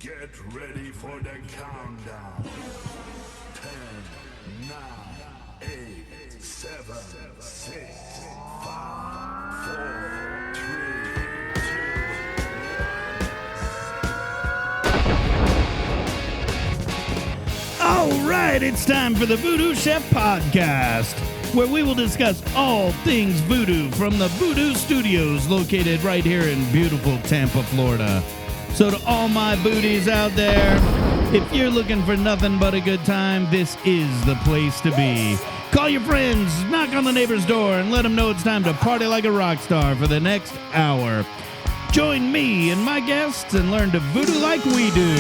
Get ready for the countdown. 10, 9, 8, 7, 6, 5, 4, 3, 2, 1. All right, it's time for the Voodoo Chef Podcast, where we will discuss all things voodoo from the Voodoo Studios located right here in beautiful Tampa, Florida. So to all my booties out there, if you're looking for nothing but a good time, this is the place to be. Call your friends, knock on the neighbor's door, and let them know it's time to party like a rock star for the next hour. Join me and my guests and learn to voodoo like we do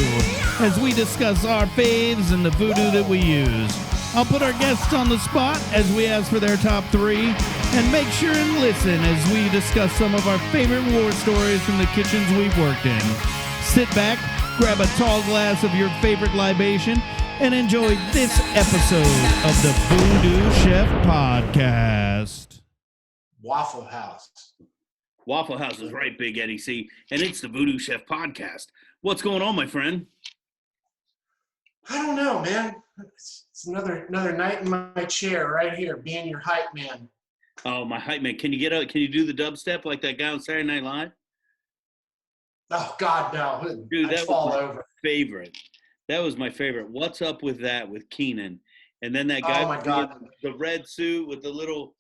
as we discuss our faves and the voodoo that we use. I'll put our guests on the spot as we ask for their top 3, and make sure and listen as we discuss some of our favorite war stories from the kitchens we've worked in. Sit back, grab a tall glass of your favorite libation, and enjoy this episode of the Voodoo Chef Podcast. Waffle House. Waffle House is right, Big Eddie C, and it's the Voodoo Chef Podcast. What's going on, my friend? I don't know, man. It's another night in my chair right here, being your hype man. Oh, my hype man. Can you get out? Can you do the dubstep like that guy on Saturday Night Live? Oh, God, no. Dude, I'd that fall was my over. favorite. That was my favorite. What's up with that with Keenan? And then that guy Oh, my God. the red suit with the little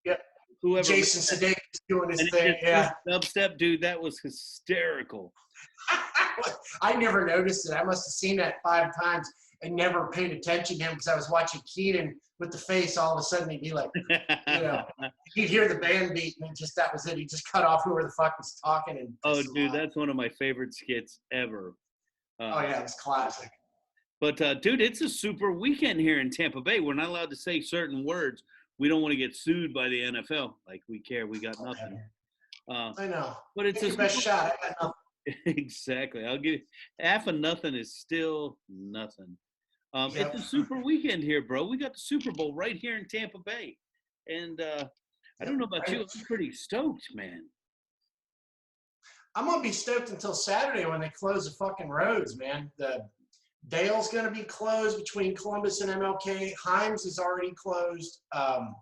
Yeah. whoever Jason Sudeikis doing his and thing, yeah. Dubstep, dude, that was hysterical. I never noticed it. I must have seen that 5 times and never paid attention to him because I was watching Keenan with the face. All of a sudden, he'd be like, he'd hear the band beat, and that was it. He just cut off whoever the fuck was talking. And Oh, dude, that's one of my favorite skits ever. yeah, it's classic. But, dude, it's a super weekend here in Tampa Bay. We're not allowed to say certain words. We don't want to get sued by the NFL. Like, we care. We got nothing. I know. But it's Take your best shot. I got nothing. Exactly. I'll give you half of nothing is still nothing. It's a super weekend here, bro. We got the Super Bowl right here in Tampa Bay. And I don't know about you. I'm pretty stoked, man. I'm going to be stoked until Saturday when they close the fucking roads, man. The Dale's going to be closed between Columbus and MLK. Himes is already closed. I'm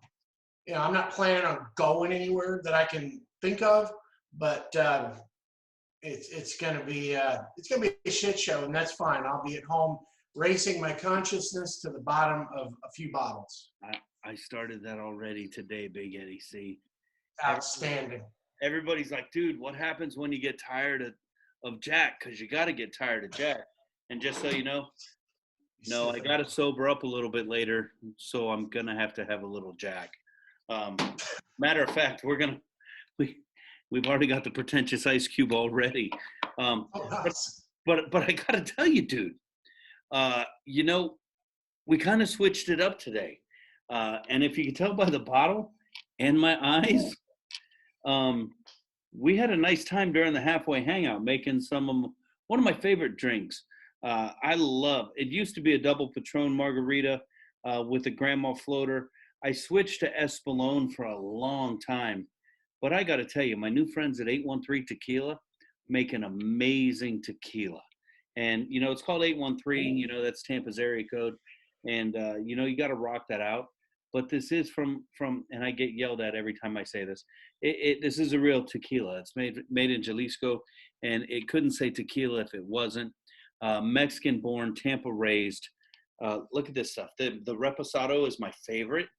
not planning on going anywhere that I can think of, but it's going to be a shit show, and that's fine. I'll be at home racing my consciousness to the bottom of a few bottles. I started that already today, Big Eddie C. Outstanding. Everybody's like, dude, what happens when you get tired of Jack? Because you got to get tired of Jack. And just so you know, no, I got to sober up a little bit later, so I'm going to have a little Jack. Matter of fact, we've already got the pretentious Ice Cube already. Nice. But I got to tell you, dude, we kind of switched it up today. And if you can tell by the bottle and my eyes, we had a nice time during the halfway hangout making one of my favorite drinks. I love, it used to be a double Patron margarita with a grandma floater. I switched to Espolón for a long time. But I got to tell you, my new friends at 813 Tequila make an amazing tequila. And, it's called 813, that's Tampa's area code. And, you got to rock that out. But this is from, and I get yelled at every time I say this, this is a real tequila. It's made in Jalisco, and it couldn't say tequila if it wasn't. Mexican-born, Tampa-raised. Look at this stuff. The reposado is my favorite.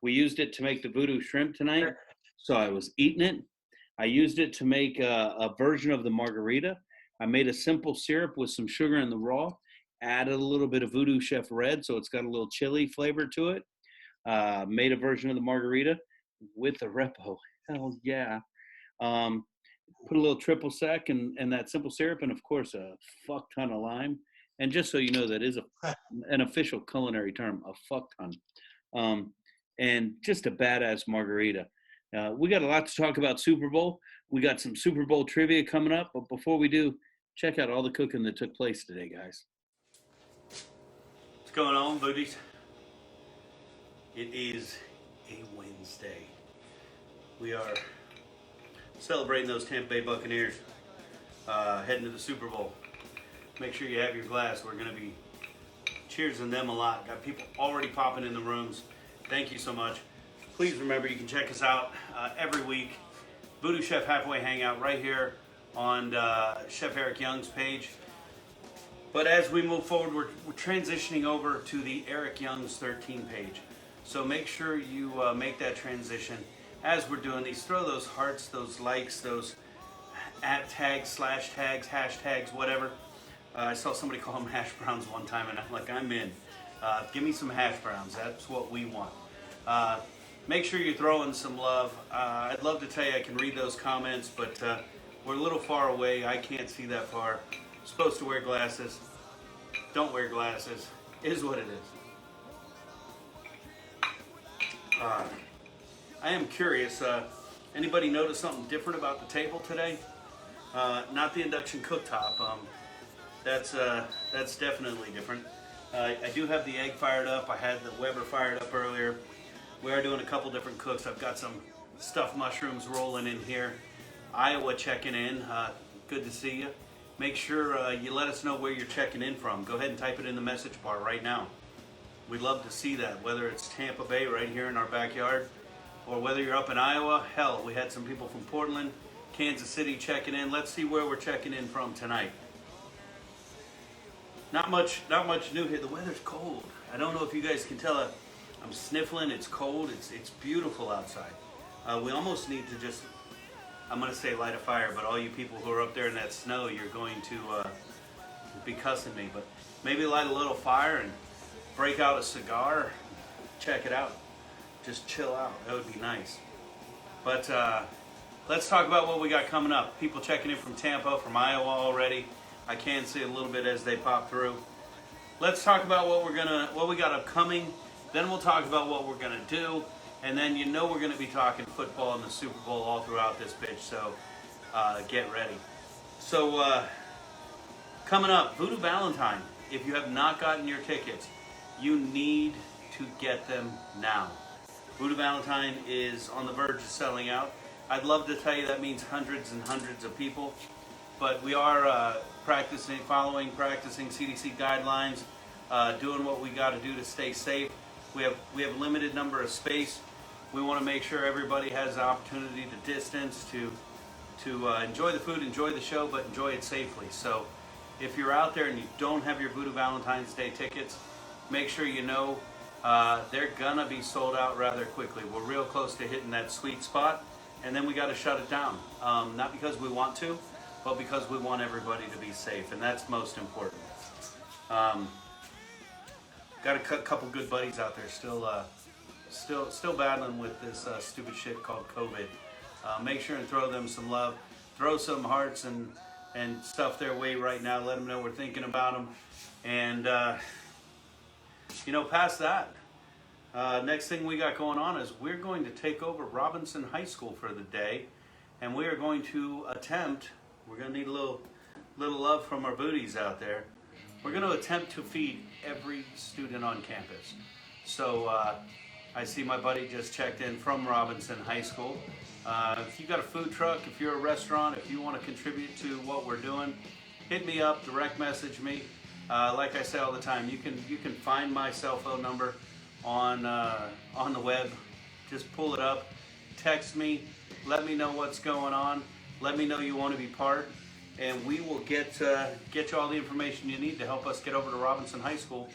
We used it to make the Voodoo Shrimp tonight, so I was eating it. I used it to make a version of the margarita. I made a simple syrup with some sugar in the raw, added a little bit of Voodoo Chef Red, so it's got a little chili flavor to it. Made a version of the margarita with the repo. Hell yeah. Put a little triple sec and that simple syrup, and of course a fuck ton of lime. And just so you know, that is an official culinary term, a fuck ton. And just a badass margarita. We got a lot to talk about Super Bowl. We got some Super Bowl trivia coming up, but before we do, check out all the cooking that took place today, guys. What's going on, booties? It is a Wednesday. We are celebrating those Tampa Bay Buccaneers. heading to the Super Bowl. Make sure you have your glass. We're going to be cheersing them a lot. Got people already popping in the rooms. Thank you so much. Please remember, you can check us out every week. Voodoo Chef Halfway Hangout right here on Chef Erik Young's page. But as we move forward, we're transitioning over to the Erik Young's 13 page. So make sure you make that transition. As we're doing these, throw those hearts, those likes, those at tags, slash tags, hashtags, whatever. I saw somebody call them hash browns one time, and I'm like, I'm in. Give me some hash browns. That's what we want. Make sure you're throwing some love. I'd love to tell you I can read those comments, but we're a little far away. I can't see that far. Supposed to wear glasses. Don't wear glasses. Is what it is. I am curious. Anybody notice something different about the table today? Not the induction cooktop. That's definitely different. I do have the egg fired up. I had the Weber fired up earlier. We are doing a couple different cooks. I've got some stuffed mushrooms rolling in here. Iowa checking in. Good to see you. Make sure you let us know where you're checking in from. Go ahead and type it in the message bar right now. We'd love to see that, whether it's Tampa Bay right here in our backyard, or whether you're up in Iowa. Hell, we had some people from Portland, Kansas City checking in. Let's see where we're checking in from tonight. Not much new here. The weather's cold. I don't know if you guys can tell. I'm sniffling. It's cold. It's beautiful outside. We almost need to just, I'm going to say light a fire, but all you people who are up there in that snow, you're going to be cussing me. But maybe light a little fire and break out a cigar. Check it out. Just chill out. That would be nice. But let's talk about what we got coming up. People checking in from Tampa, from Iowa already. I can see a little bit as they pop through. Let's talk about what we got upcoming. Then we'll talk about what we're gonna do, and then you know we're gonna be talking football and the Super Bowl all throughout this bitch. So get ready. So coming up, Voodoo Valentine. If you have not gotten your tickets, you need to get them now. Voodoo Valentine is on the verge of selling out. I'd love to tell you that means hundreds and hundreds of people, but we are practicing CDC guidelines, doing what we got to do to stay safe. We have limited number of space. We want to make sure everybody has the opportunity to distance, to enjoy the food, enjoy the show, but enjoy it safely. So if you're out there and you don't have your Voodoo Valentine's Day tickets, make sure you know they're gonna be sold out rather quickly. We're real close to hitting that sweet spot, and then we got to shut it down. Not because we want to, but because we want everybody to be safe, and that's most important. Got a couple good buddies out there still battling with this stupid shit called COVID. Make sure and throw them some love. Throw some hearts and stuff their way right now. Let them know we're thinking about them. And past that, next thing we got going on is we're going to take over Robinson High School for the day, and we are going to attempt. We're going to need a little love from our booties out there. We're going to attempt to feed every student on campus. So I see my buddy just checked in from Robinson High School. If you got a food truck, if you're a restaurant, if you want to contribute to what we're doing, hit me up, direct message me. Like I say all the time, you can find my cell phone number on the web. Just pull it up, text me, let me know what's going on, let me know you want to be part, and we will get you all the information you need to help us get over to Robinson High School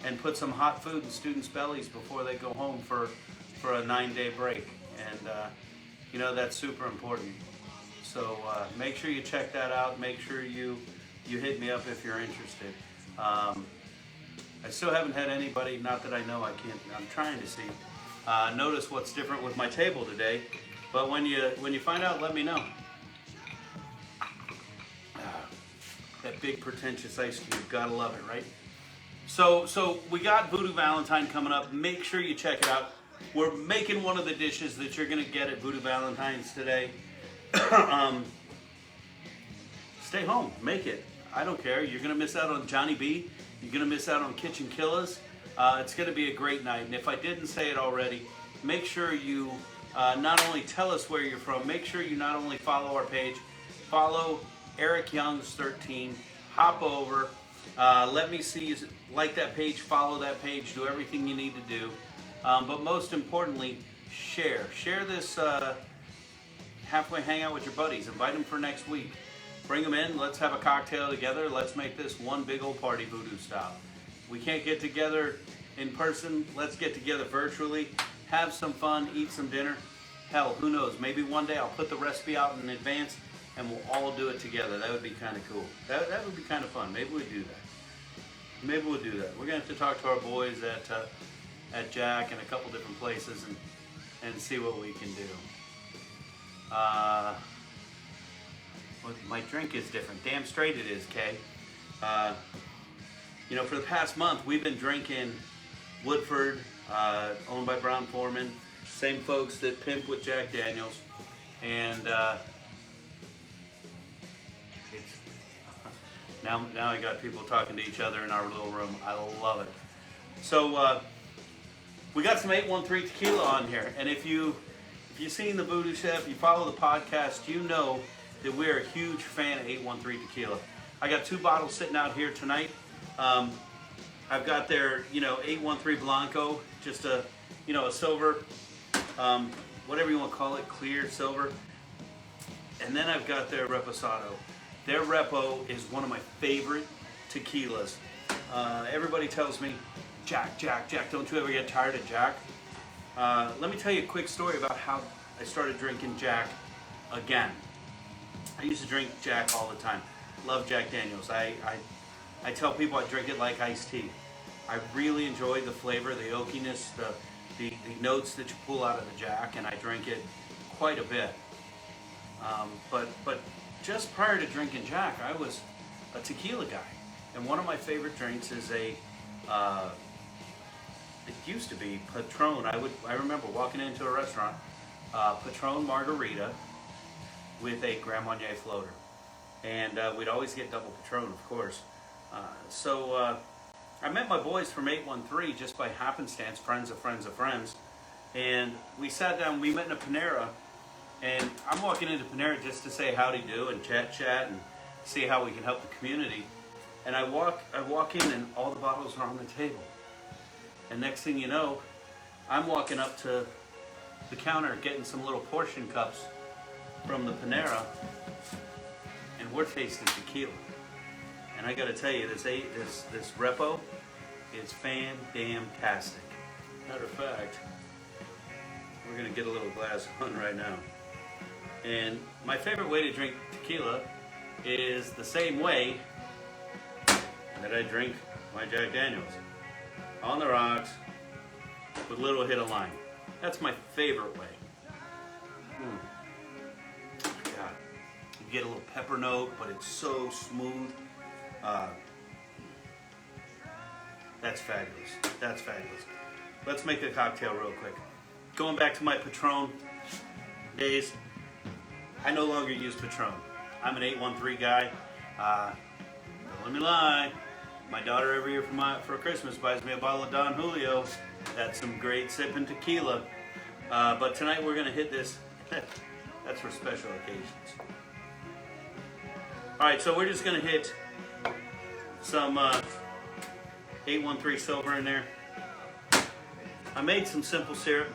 and put some hot food in students' bellies before they go home for a 9-day break. And that's super important. So make sure you check that out. Make sure you hit me up if you're interested. I still haven't had anybody, not that I know, I'm trying to see, notice what's different with my table today. But when you find out, let me know. That big pretentious ice cube, gotta love it, right? So we got Voodoo Valentine coming up. Make sure you check it out. We're making one of the dishes that you're gonna get at Voodoo Valentine's today. Stay home, make it. I don't care. You're gonna miss out on Johnny B. You're gonna miss out on Kitchen Killers. It's gonna be a great night. And if I didn't say it already, make sure you not only tell us where you're from, make sure you not only follow our page, follow Erik Young's 13. Hop over. Let me see you like that page, follow that page, do everything you need to do. But most importantly, share. Share this halfway hangout with your buddies. Invite them for next week. Bring them in. Let's have a cocktail together. Let's make this one big old party, Voodoo style. We can't get together in person. Let's get together virtually. Have some fun. Eat some dinner. Hell, who knows? Maybe one day I'll put the recipe out in advance and we'll all do it together. That would be kind of cool. That would be kind of fun. Maybe we do that. Maybe we'll do that. We're gonna have to talk to our boys at Jack and a couple different places and see what we can do. Well, my drink is different. Damn straight it is, Kay. You know, for the past month we've been drinking Woodford, owned by Brown Foreman. Same folks that pimp with Jack Daniels, and it's now I got people talking to each other in our little room. I love it. So we got some 813 tequila on here, and if you've seen the Voodoo Chef, you follow the podcast, you know that we're a huge fan of 813 tequila. I got 2 bottles sitting out here tonight. I've got their 813 Blanco, just a silver. Whatever you want to call it, clear silver. And then I've got their Reposado. Their Repo is one of my favorite tequilas. Everybody tells me, Jack, don't you ever get tired of Jack? Let me tell you a quick story about how I started drinking Jack again. I used to drink Jack all the time. Love Jack Daniels. I tell people I drink it like iced tea. I really enjoy the flavor, the oakiness, the notes that you pull out of the Jack, and I drink it quite a bit. But just prior to drinking Jack, I was a tequila guy, and one of my favorite drinks is it used to be Patron. I remember walking into a restaurant, Patron Margarita with a Grand Marnier floater, and we'd always get double Patron, of course. So I met my boys from 813 just by happenstance, friends of friends of friends. And we sat down, we met in a Panera, and I'm walking into Panera just to say howdy do and chat and see how we can help the community. And I walk in and all the bottles are on the table. And next thing you know, I'm walking up to the counter getting some little portion cups from the Panera, and we're tasting tequila. And I gotta tell you, this Repo is fan-damn-tastic. Matter of fact, we're gonna get a little glass on right now. And my favorite way to drink tequila is the same way that I drink my Jack Daniels. On the rocks, with a little hit of lime. That's my favorite way. God, you get a little pepper note, but it's so smooth. That's fabulous. That's fabulous. Let's make the cocktail real quick. Going back to my Patron days, I no longer use Patron. I'm an 813 guy. Don't let me lie. My daughter every year for Christmas buys me a bottle of Don Julio. That's some great sipping tequila. But tonight we're gonna hit this. That's for special occasions. All right, so we're just gonna hit some 813 silver in there. I made some simple syrup,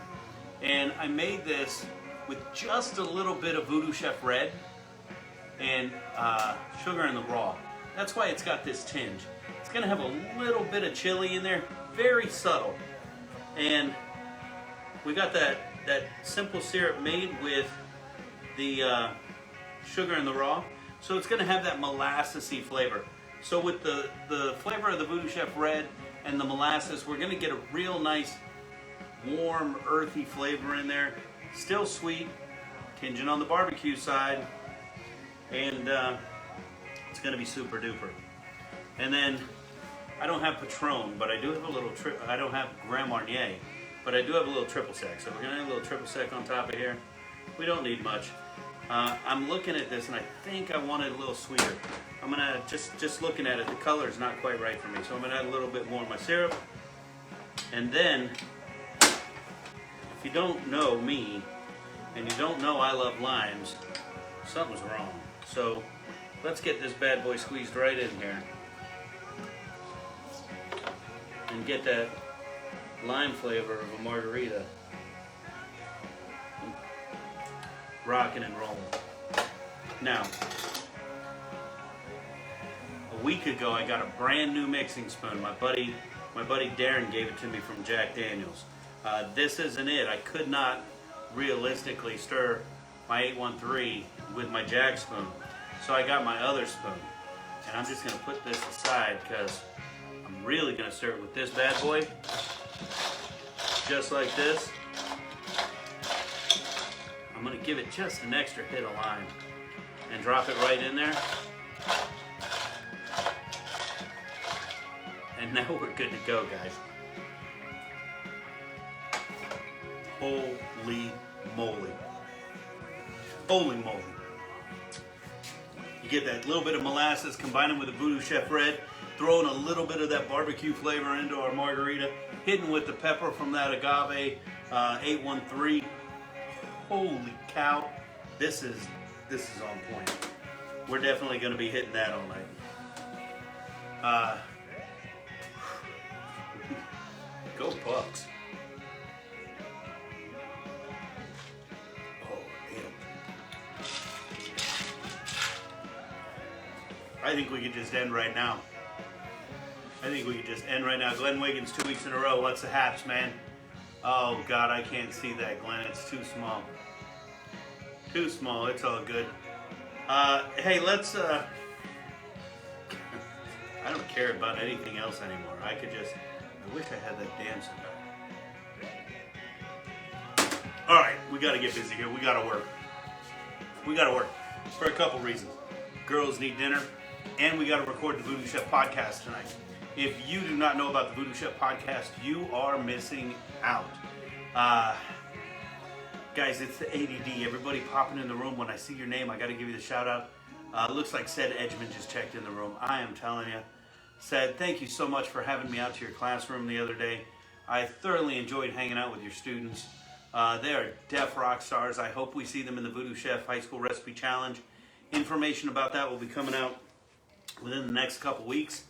and I made this with just a little bit of Voodoo Chef Red and sugar in the raw. That's why it's got this tinge. It's gonna have a little bit of chili in there, very subtle. And we got that simple syrup made with the sugar in the raw, so it's gonna have that molassesy flavor. So with the flavor of the Voodoo Chef Red and the molasses, we're gonna get a real nice, warm, earthy flavor in there. Still sweet, tinging on the barbecue side, and it's gonna be super duper. And then I don't have Patron, but I do have a little I don't have Grand Marnier, but I do have a little triple sec. So we're gonna have a little triple sec on top of here. We don't need much. I'm looking at this and I think I want it a little sweeter. I'm gonna just looking at it, the color is not quite right for me. So I'm gonna add a little bit more of my syrup. And then, if you don't know me, and you don't know I love limes, something's wrong. So let's get this bad boy squeezed right in here. And get that lime flavor of a margarita. Rocking and rolling. Now, a week ago I got a brand new mixing spoon. My buddy Darren gave it to me from Jack Daniels. This isn't it. I could not realistically stir my 813 with my Jack spoon. So I got my other spoon. And I'm just going to put this aside because I'm really going to stir it with this bad boy. Just like this. I'm going to give it just an extra hit of lime. And drop it right in there. And now we're good to go, guys. Holy moly. Holy moly. You get that little bit of molasses, combine it with a Voodoo Chef Red, throwing a little bit of that barbecue flavor into our margarita, hitting with the pepper from that agave 813. Holy cow. This is on point. We're definitely going to be hitting that all night. Go Bucks. Oh, damn. I think we could just end right now. Glenn Wiggins, 2 weeks in a row. What's the haps, man? Oh, God, I can't see that, Glenn. It's too small. Too small. It's all good. Hey, let's... I don't care about anything else anymore. I wish I had that damn cigar. All right, we got to get busy here. We got to work. For a couple reasons. Girls need dinner, and we got to record the Voodoo Chef podcast tonight. If you do not know about the Voodoo Chef podcast, you are missing out. Guys, it's the ADD. Everybody popping in the room. When I see your name, I got to give you the shout out. Looks like Said Edgman just checked in the room. I am telling you. Said, thank you so much for having me out to your classroom the other day. I thoroughly enjoyed hanging out with your students. They are deaf rock stars. I hope we see them in the Voodoo Chef High School Recipe Challenge. Information about that will be coming out within the next couple weeks.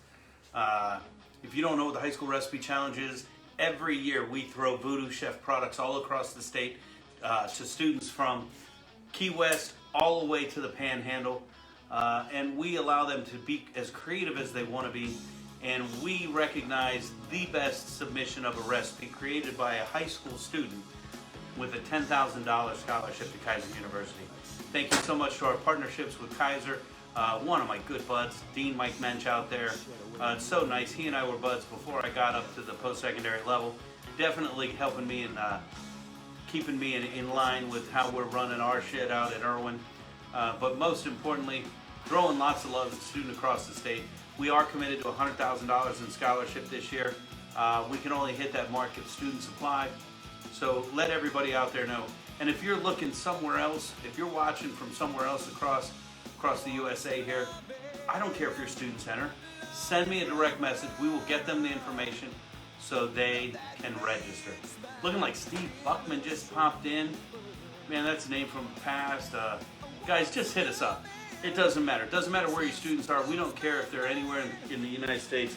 If you don't know what the High School Recipe Challenge is, every year we throw Voodoo Chef products all across the state to students from Key West all the way to the Panhandle. And we allow them to be as creative as they want to be, and we recognize the best submission of a recipe created by a high school student with a $10,000 scholarship to Kaiser University. Thank you so much to our partnerships with Kaiser. One of my good buds, Dean Mike Mensch out there. It's so nice. He and I were buds before I got up to the post-secondary level. Definitely helping me and keeping me in line with how we're running our shit out at Irwin. But most importantly, throwing lots of love to students across the state. We are committed to $100,000 in scholarship this year. We can only hit that mark if students apply. So let everybody out there know. And if you're looking somewhere else, if you're watching from somewhere else across the USA here, I don't care if you're a student center. Send me a direct message. We will get them the information so they can register. Looking like Steve Buckman just popped in. Man, that's a name from the past. Guys, just hit us up. It doesn't matter. It doesn't matter where your students are. We don't care if they're anywhere in the United States.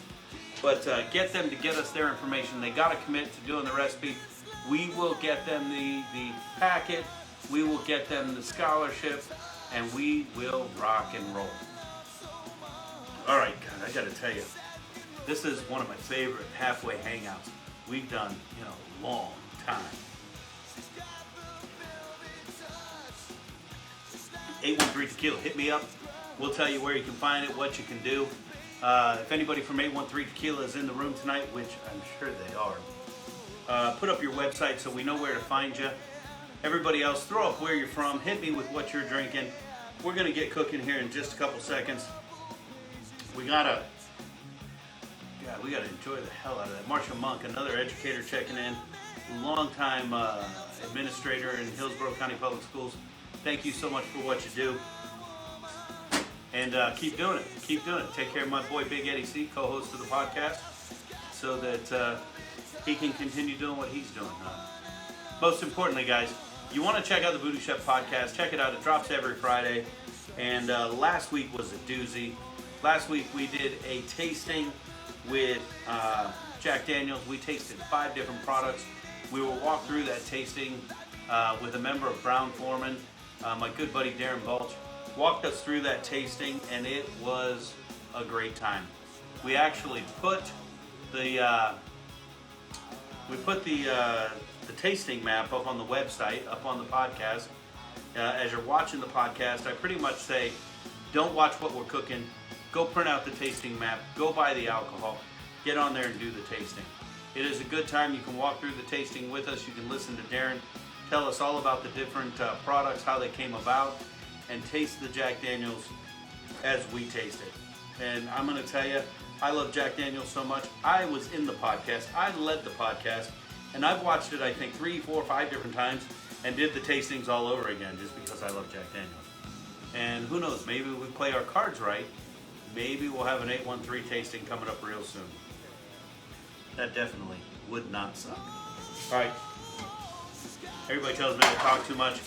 But get them to get us their information. They got to commit to doing the recipe. We will get them the packet. We will get them the scholarship. And we will rock and roll. All right, God, I got to tell you. This is one of my favorite halfway hangouts we've done in a long time. 813 Tequila, hit me up. We'll tell you where you can find it, what you can do. If anybody from 813 Tequila is in the room tonight, which I'm sure they are, put up your website so we know where to find you. Everybody else, throw up where you're from. Hit me with what you're drinking. We're going to get cooking here in just a couple seconds. We gotta enjoy the hell out of that. Marshall Monk, another educator checking in. Longtime administrator in Hillsborough County Public Schools. Thank you so much for what you do. And keep doing it. Keep doing it. Take care of my boy Big Eddie C, co-host of the podcast, so that he can continue doing what he's doing. Most importantly, guys, you want to check out the Voodoo Chef podcast, check it out. It drops every Friday. And last week was a doozy. Last week we did a tasting with Jack Daniels. We tasted 5 different products. We will walk through that tasting with a member of Brown Foreman, my good buddy Darren Balch. Walked us through that tasting, and it was a great time. We actually put the tasting map up on the website, up on the podcast. As you're watching the podcast, I pretty much say, don't watch what we're cooking. Go print out the tasting map. Go buy the alcohol. Get on there and do the tasting. It is a good time. You can walk through the tasting with us. You can listen to Darren tell us all about the different products, how they came about, and taste the Jack Daniels as we taste it. And I'm going to tell you, I love Jack Daniels so much. I was in the podcast. I led the podcast. And I've watched it, I think, 3, 4, 5 different times and did the tastings all over again just because I love Jack Daniels. And who knows, maybe if we play our cards right, maybe we'll have an 813 tasting coming up real soon. That definitely would not suck. All right. Everybody tells me I talk too much.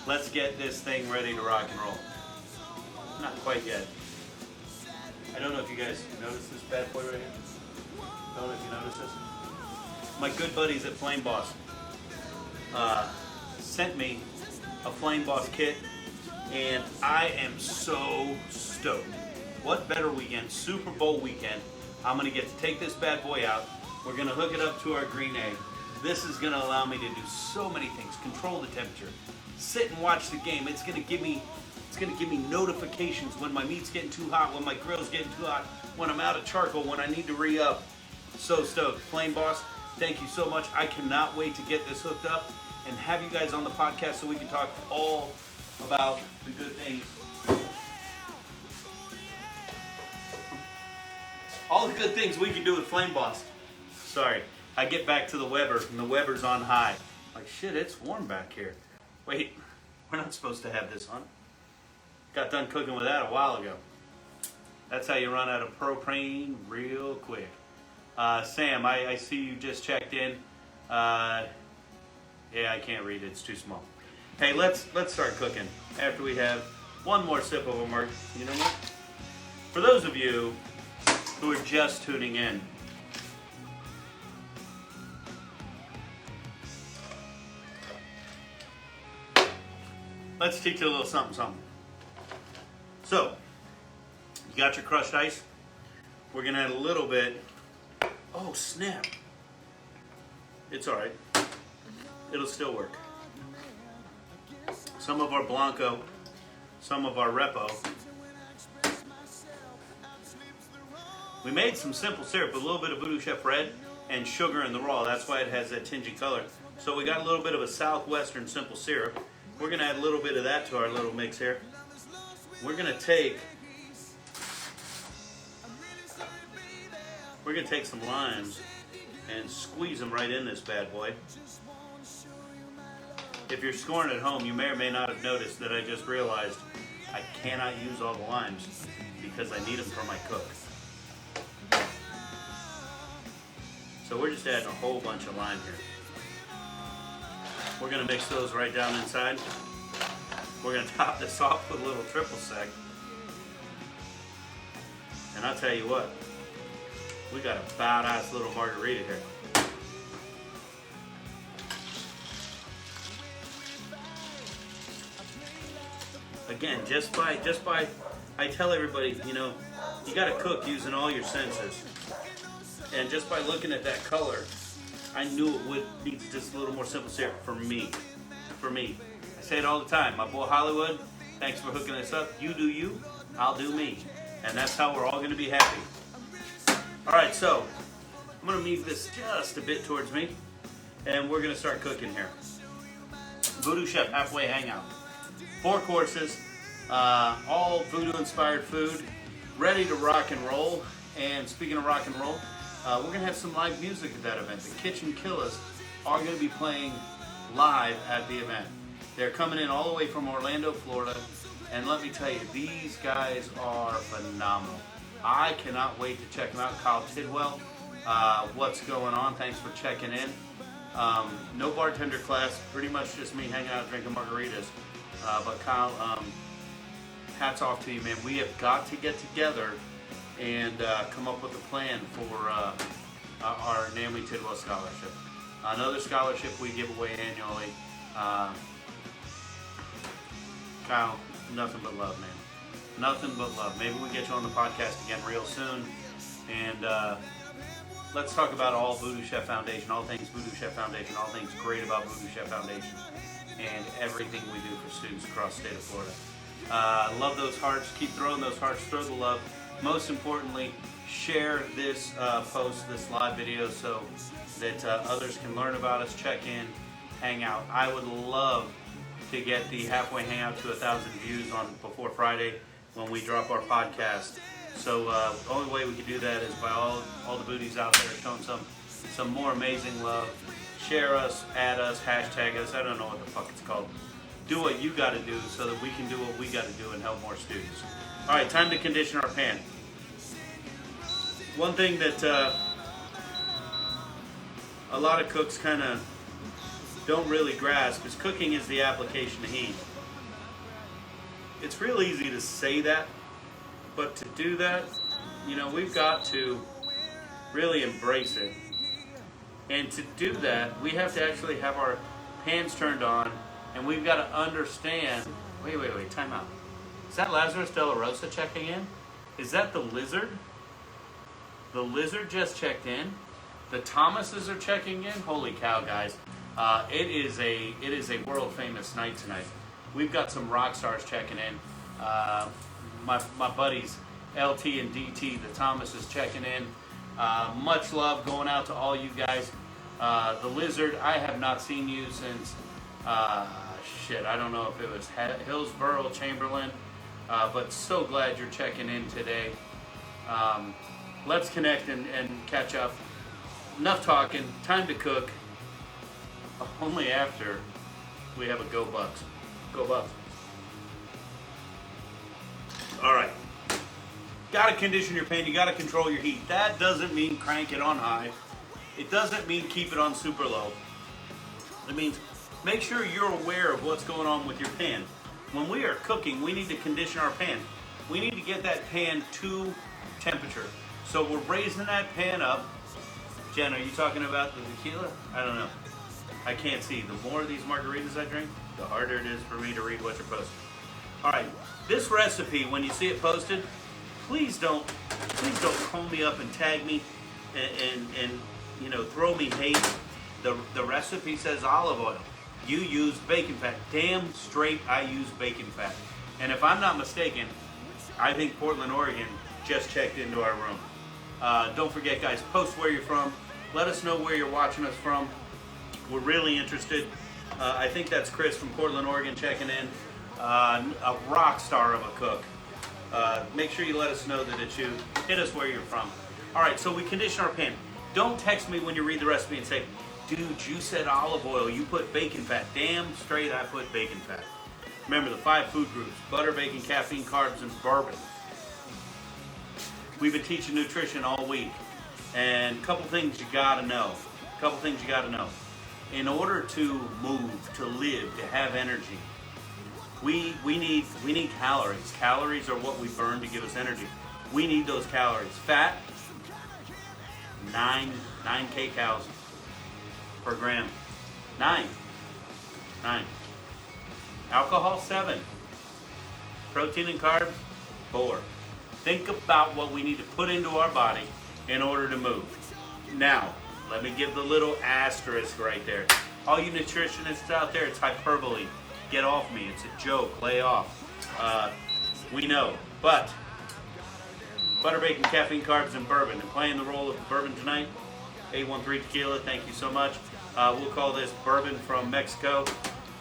Let's get this thing ready to rock and roll. Not quite yet. I don't know if you guys noticed this bad boy right here. Don't know if you noticed this. My good buddies at Flame Boss sent me a Flame Boss kit, and I am so stoked. What better weekend? Super Bowl weekend. I'm going to get to take this bad boy out. We're going to hook it up to our green egg. This is going to allow me to do so many things. Control the temperature. Sit and watch the game. It's going to give me notifications when my meat's getting too hot, when my grill's getting too hot, when I'm out of charcoal, when I need to re-up. So stoked. Flame Boss, thank you so much. I cannot wait to get this hooked up and have you guys on the podcast so we can talk all about the good things. All the good things we can do with Flame Boss. Sorry, I get back to the Weber, and the Weber's on high. Like, shit, it's warm back here. Wait, we're not supposed to have this on. Got done cooking with that a while ago. That's how you run out of propane real quick. Sam, I see you just checked in. Yeah, I can't read it. It's too small. Hey, let's start cooking after we have one more sip of a marg. You know what? For those of you who are just tuning in, let's teach you a little something. So, you got your crushed ice. We're gonna add a little bit. Oh, snap. It's all right. It'll still work. Some of our Blanco, some of our Repo. We made some simple syrup, a little bit of Voodoo Chef Red and sugar in the raw. That's why it has that tingy color. So we got a little bit of a Southwestern simple syrup. We're gonna add a little bit of that to our little mix here. We're gonna take some limes and squeeze them right in this bad boy. If you're scoring at home, you may or may not have noticed that I just realized I cannot use all the limes because I need them for my cook. So we're just adding a whole bunch of lime here. We're gonna mix those right down inside. We're gonna top this off with a little triple sec. And I'll tell you what, we got a badass little margarita here. Again, just by, I tell everybody, you know, you gotta cook using all your senses. And just by looking at that color, I knew it would need just a little more simple syrup for me. For me. I say it all the time. My boy Hollywood, thanks for hooking us up. You do you, I'll do me. And that's how we're all gonna be happy. All right, so I'm gonna move this just a bit towards me, and we're gonna start cooking here. Voodoo Chef Halfway Hangout. 4 courses, all voodoo-inspired food, ready to rock and roll. And speaking of rock and roll, we're gonna have some live music at that event. The Kitchen Killers are gonna be playing live at the event. They're coming in all the way from Orlando, Florida, and let me tell you, these guys are phenomenal. I cannot wait to check them out. Kyle Tidwell, what's going on? Thanks for checking in. No bartender class, pretty much just me hanging out drinking margaritas. But Kyle, hats off to you, man. We have got to get together and come up with a plan for our Namely Tidwell Scholarship. Another scholarship we give away annually. Kyle, nothing but love, man. Nothing but love. Maybe we'll get you on the podcast again real soon. And let's talk about all Voodoo Chef Foundation, all things Voodoo Chef Foundation, all things great about Voodoo Chef Foundation, and everything we do for students across the state of Florida. Love those hearts. Keep throwing those hearts. Throw the love. Most importantly, share this post, this live video, so that others can learn about us, check in, hang out. I would love to get the halfway hangout to 1,000 views on before Friday when we drop our podcast. So the only way we can do that is by all the booties out there showing some more amazing love. Share us, add us, hashtag us. I don't know what the fuck it's called. Do what you got to do so that we can do what we got to do and help more students. All right, time to condition our pan. One thing that a lot of cooks kind of don't really grasp is cooking is the application of heat. It's real easy to say that, but to do that, you know, we've got to really embrace it. And to do that, we have to actually have our pans turned on, and we've got to understand, wait, time out. Is that Lazarus De La Rosa checking in? Is that the Lizard? The Lizard just checked in. The Thomases are checking in. Holy cow, guys. It is a world famous night tonight. We've got some Rockstars checking in. My buddies LT and DT, the Thomases checking in. Much love going out to all you guys. The Lizard, I have not seen you since I don't know if it was Hillsborough, Chamberlain, but so glad you're checking in today. Let's connect and catch up. Enough talking, time to cook. Only after we have a Go Bucks. Go Bucks. All right. Got to condition your pan. You got to control your heat. That doesn't mean crank it on high. It doesn't mean keep it on super low. It means make sure you're aware of what's going on with your pan. When we are cooking, we need to condition our pan. We need to get that pan to temperature. So we're raising that pan up. Jen, are you talking about the tequila? I don't know. I can't see. The more of these margaritas I drink, the harder it is for me to read what you're posting. All right, this recipe, when you see it posted, please don't call me up and tag me and you know, throw me hate. The recipe says olive oil. You use bacon fat. Damn straight I use bacon fat. And if I'm not mistaken, I think Portland, Oregon just checked into our room. Don't forget, guys, post where you're from. Let us know where you're watching us from. We're really interested. I think that's Chris from Portland, Oregon checking in. A rock star of a cook. Make sure you let us know that it's you. Hit us where you're from. All right, so we condition our pan. Don't text me when you read the recipe and say, dude, you said olive oil, you put bacon fat. Damn straight I put bacon fat. Remember the 5 food groups: butter, bacon, caffeine, carbs, and bourbon. We've been teaching nutrition all week. And a couple things you gotta know. In order to move, to live, to have energy, we need calories. Calories are what we burn to give us energy. We need those calories. Fat, 9 kcal per gram. 9. Alcohol, 7. Protein and carbs, 4. Think about what we need to put into our body in order to move. Now, let me give the little asterisk right there. All you nutritionists out there, it's hyperbole. Get off me. It's a joke. Lay off. We know. But butter, bacon, caffeine, carbs, and bourbon. And playing the role of bourbon tonight, 813 Tequila. Thank you so much. We'll call this bourbon from Mexico.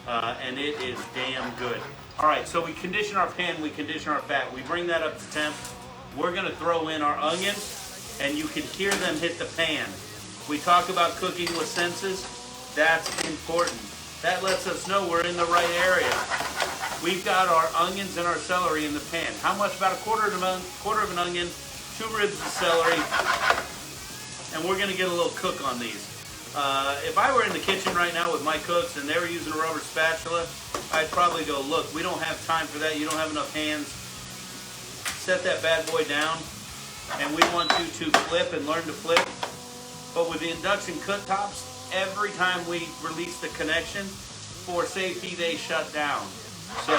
And it is damn good. All right, so we condition our pan, we condition our fat. We bring that up to temp. We're going to throw in our onions, and you can hear them hit the pan. We talk about cooking with senses. That's important. That lets us know we're in the right area. We've got our onions and our celery in the pan. How much? About a quarter of an onion, 2 ribs of celery, and we're going to get a little cook on these. If I were in the kitchen right now with my cooks and they were using a rubber spatula, I'd probably go, look, we don't have time for that. You don't have enough hands. set that bad boy down, and we want you to flip and learn to flip. But with the induction cooktops, every time we release the connection, for safety, they shut down. So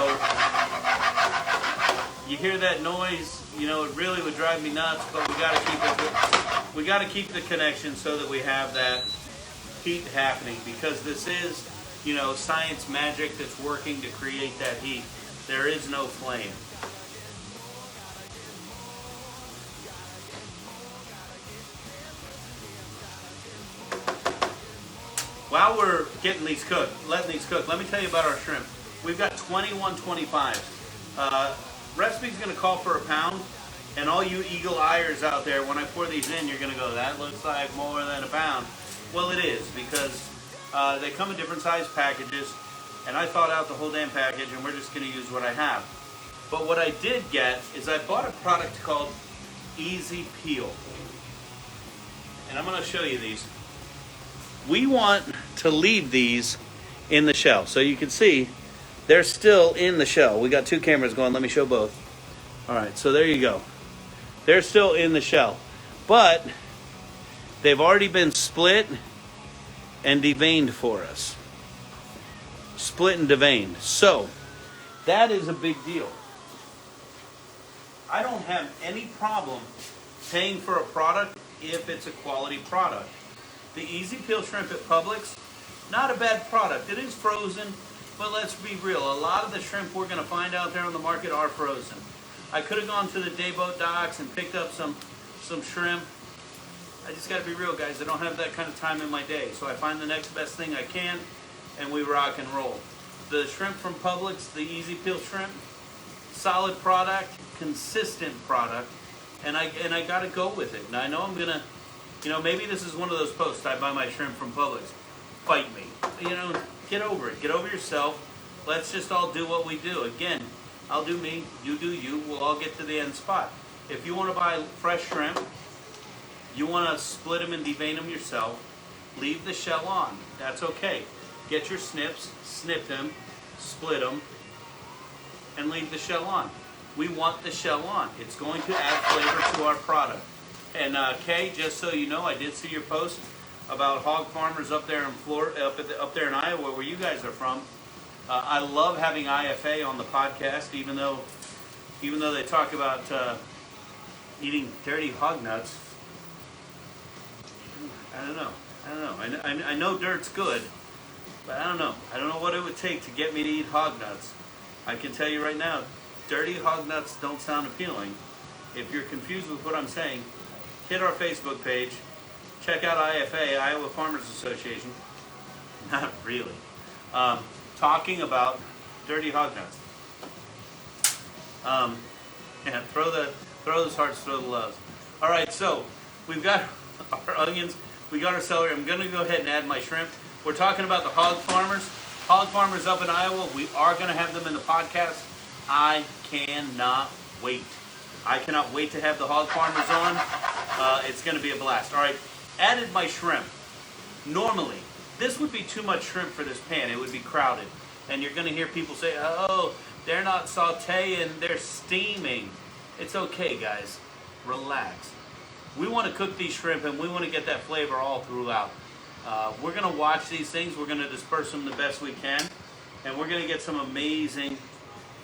you hear that noise, you know, it really would drive me nuts, but we got to keep the connection so that we have that heat happening, because this is, you know, science magic that's working to create that heat. There is no flame. While we're getting these cooked, letting these cook, let me tell you about our shrimp. We've got 2125. Recipe's going to call for a pound, and all you eagle-eyers out there, when I pour these in, you're going to go, that looks like more than a pound. Well, it is, because they come in different size packages, and I thought out the whole damn package, and we're just going to use what I have. But what I did get is I bought a product called Easy Peel. And I'm going to show you these. We want to leave these in the shell. So you can see they're still in the shell. We got two cameras going. Let me show both. All right, so there you go. They're still in the shell. But they've already been split and deveined for us. Split and deveined. So that is a big deal. I don't have any problem paying for a product if it's a quality product. The Easy Peel Shrimp at Publix, not a bad product. It is frozen, but let's be real. A lot of the shrimp we're going to find out there on the market are frozen. I could have gone to the Dayboat docks and picked up some shrimp. I just got to be real, guys. I don't have that kind of time in my day. So I find the next best thing I can, and we rock and roll. The shrimp from Publix, the Easy Peel Shrimp, solid product, consistent product, and I got to go with it. Now, I know I'm going to, you know, maybe this is one of those posts, I buy my shrimp from Publix. Fight me. You know, get over it. Get over yourself. Let's just all do what we do. Again, I'll do me, you do you. We'll all get to the end spot. If you want to buy fresh shrimp, you want to split them and devein them yourself, leave the shell on. That's okay. Get your snips, snip them, split them, and leave the shell on. We want the shell on. It's going to add flavor to our product. And Kay, just so you know, I did see your post about hog farmers up there in Florida, up there in Iowa, where you guys are from. I love having IFA on the podcast, even though they talk about eating dirty hog nuts. I don't know. I know dirt's good, but I don't know. I don't know what it would take to get me to eat hog nuts. I can tell you right now, dirty hog nuts don't sound appealing. If you're confused with what I'm saying, hit our Facebook page. Check out IFA, Iowa Farmers Association. Not really. Talking about dirty hog nuts. Yeah, throw those hearts, throw the loves. All right, so we've got our onions, we got our celery. I'm going to go ahead and add my shrimp. We're talking about the hog farmers. Hog farmers up in Iowa. We are going to have them in the podcast. I cannot wait. I cannot wait to have the hog farmers on. It's going to be a blast. All right, added my shrimp. Normally, this would be too much shrimp for this pan. It would be crowded. And you're going to hear people say, oh, they're not sauteing, they're steaming. It's okay, guys. Relax. We want to cook these shrimp, and we want to get that flavor all throughout. We're going to watch these things. We're going to disperse them the best we can. And we're going to get some amazing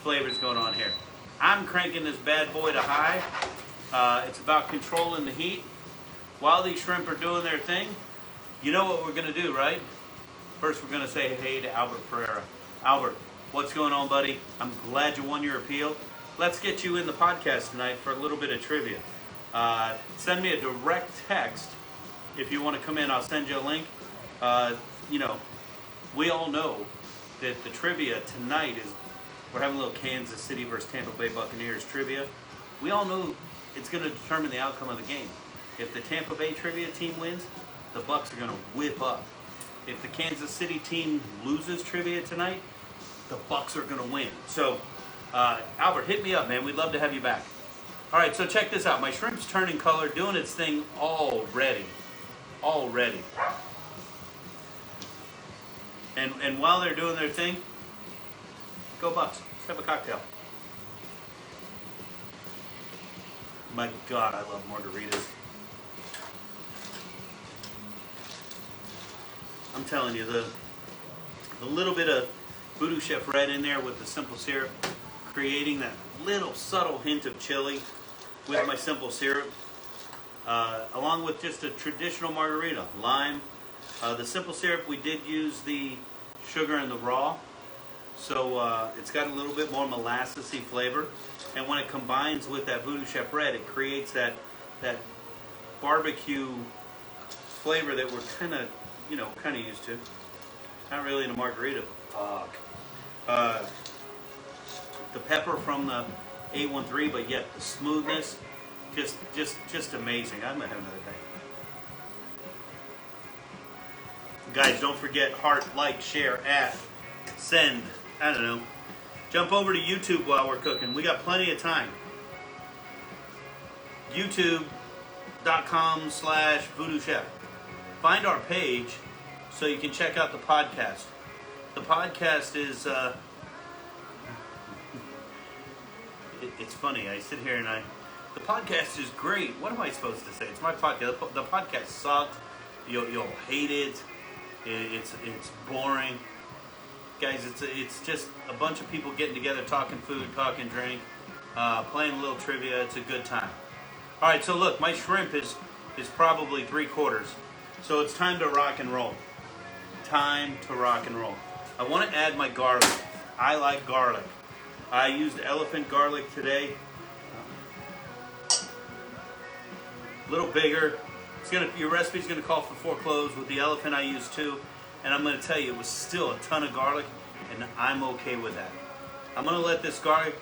flavors going on here. I'm cranking this bad boy to high. It's about controlling the heat. While these shrimp are doing their thing, you know what we're going to do, right? First, we're going to say hey to Albert Ferreira. Albert, what's going on, buddy? I'm glad you won your appeal. Let's get you in the podcast tonight for a little bit of trivia. Send me a direct text if you want to come in. I'll send you a link. You know, we all know that the trivia tonight is, we're having a little Kansas City versus Tampa Bay Buccaneers trivia. We all know it's going to determine the outcome of the game. If the Tampa Bay trivia team wins, the Bucs are going to whip up. If the Kansas City team loses trivia tonight, the Bucs are going to win. So, Albert, hit me up, man. We'd love to have you back. All right, so check this out. My shrimp's turning color, doing its thing already. Already. And while they're doing their thing, go Bucs. Let's have a cocktail. My God, I love margaritas. I'm telling you, the little bit of Voodoo Chef Red in there with the simple syrup, creating that little subtle hint of chili with my simple syrup, along with just a traditional margarita, lime. The simple syrup, we did use the sugar and the raw, so it's got a little bit more molassesy flavor. And when it combines with that Voodoo Chef Red, it creates that barbecue flavor that we're kind of used to. Not really in a margarita, but fuck. The pepper from the 813, but yet the smoothness, just amazing. I'm gonna have another day. Guys, don't forget heart, like, share, add, send. I don't know. Jump over to YouTube while we're cooking. We got plenty of time. YouTube.com/Voodoo Chef. Find our page so you can check out the podcast. The podcast is, it's funny. I sit here and the podcast is great. What am I supposed to say? It's my podcast. The podcast sucked. You'll hate it. It's boring. Guys, it's just a bunch of people getting together, talking food, talking drink, playing a little trivia. It's a good time. All right, so look, my shrimp is probably 3/4. So it's time to rock and roll. Time to rock and roll. I want to add my garlic. I like garlic. I used elephant garlic today. A little bigger. Your recipe's gonna call for 4 cloves. With the elephant, I used 2. And I'm going to tell you, it was still a ton of garlic, and I'm okay with that. I'm going to let this garlic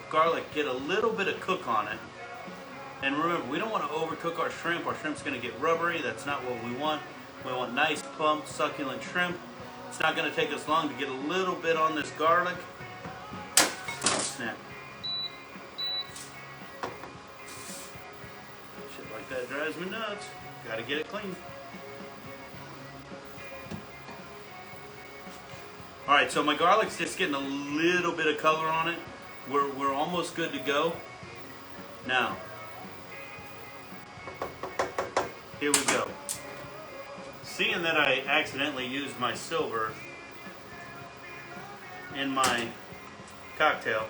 get a little bit of cook on it. And remember, we don't want to overcook our shrimp. Our shrimp's going to get rubbery. That's not what we want. We want nice, plump, succulent shrimp. It's not going to take us long to get a little bit on this garlic. Snap. Shit like that drives me nuts. Got to get it clean. All right, so my garlic's just getting a little bit of color on it. We're almost good to go. Now, here we go. Seeing that I accidentally used my silver in my cocktail,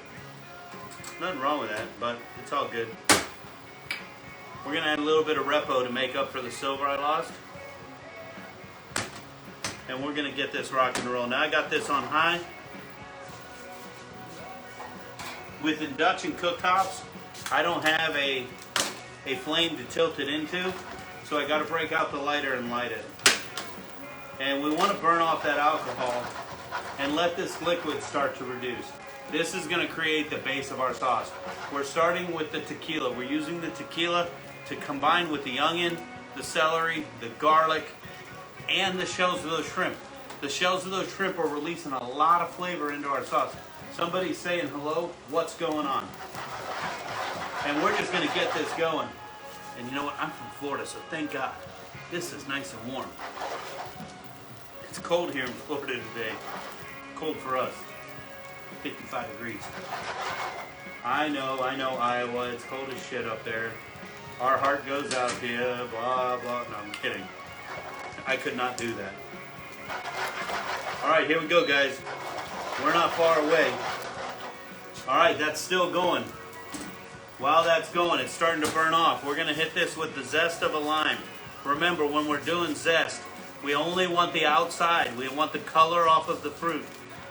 nothing wrong with that, but it's all good. We're gonna add a little bit of Repo to make up for the silver I lost. And we're going to get this rock and roll. Now I got this on high. With induction cooktops, I don't have a flame to tilt it into, so I got to break out the lighter and light it. And we want to burn off that alcohol and let this liquid start to reduce. This is going to create the base of our sauce. We're starting with the tequila. We're using the tequila to combine with the onion, the celery, the garlic, and the shells of those shrimp. The shells of those shrimp are releasing a lot of flavor into our sauce. Somebody's saying hello, what's going on? And we're just going to get this going. And you know what? I'm from Florida, so thank God. This is nice and warm. It's cold here in Florida today. Cold for us. 55 degrees. I know, Iowa. It's cold as shit up there. Our heart goes out to you, blah, blah. No, I'm kidding. I could not do that. All right, here we go, guys. We're not far away. All right, that's still going. While that's going, it's starting to burn off. We're going to hit this with the zest of a lime. Remember, when we're doing zest, we only want the outside. We want the color off of the fruit.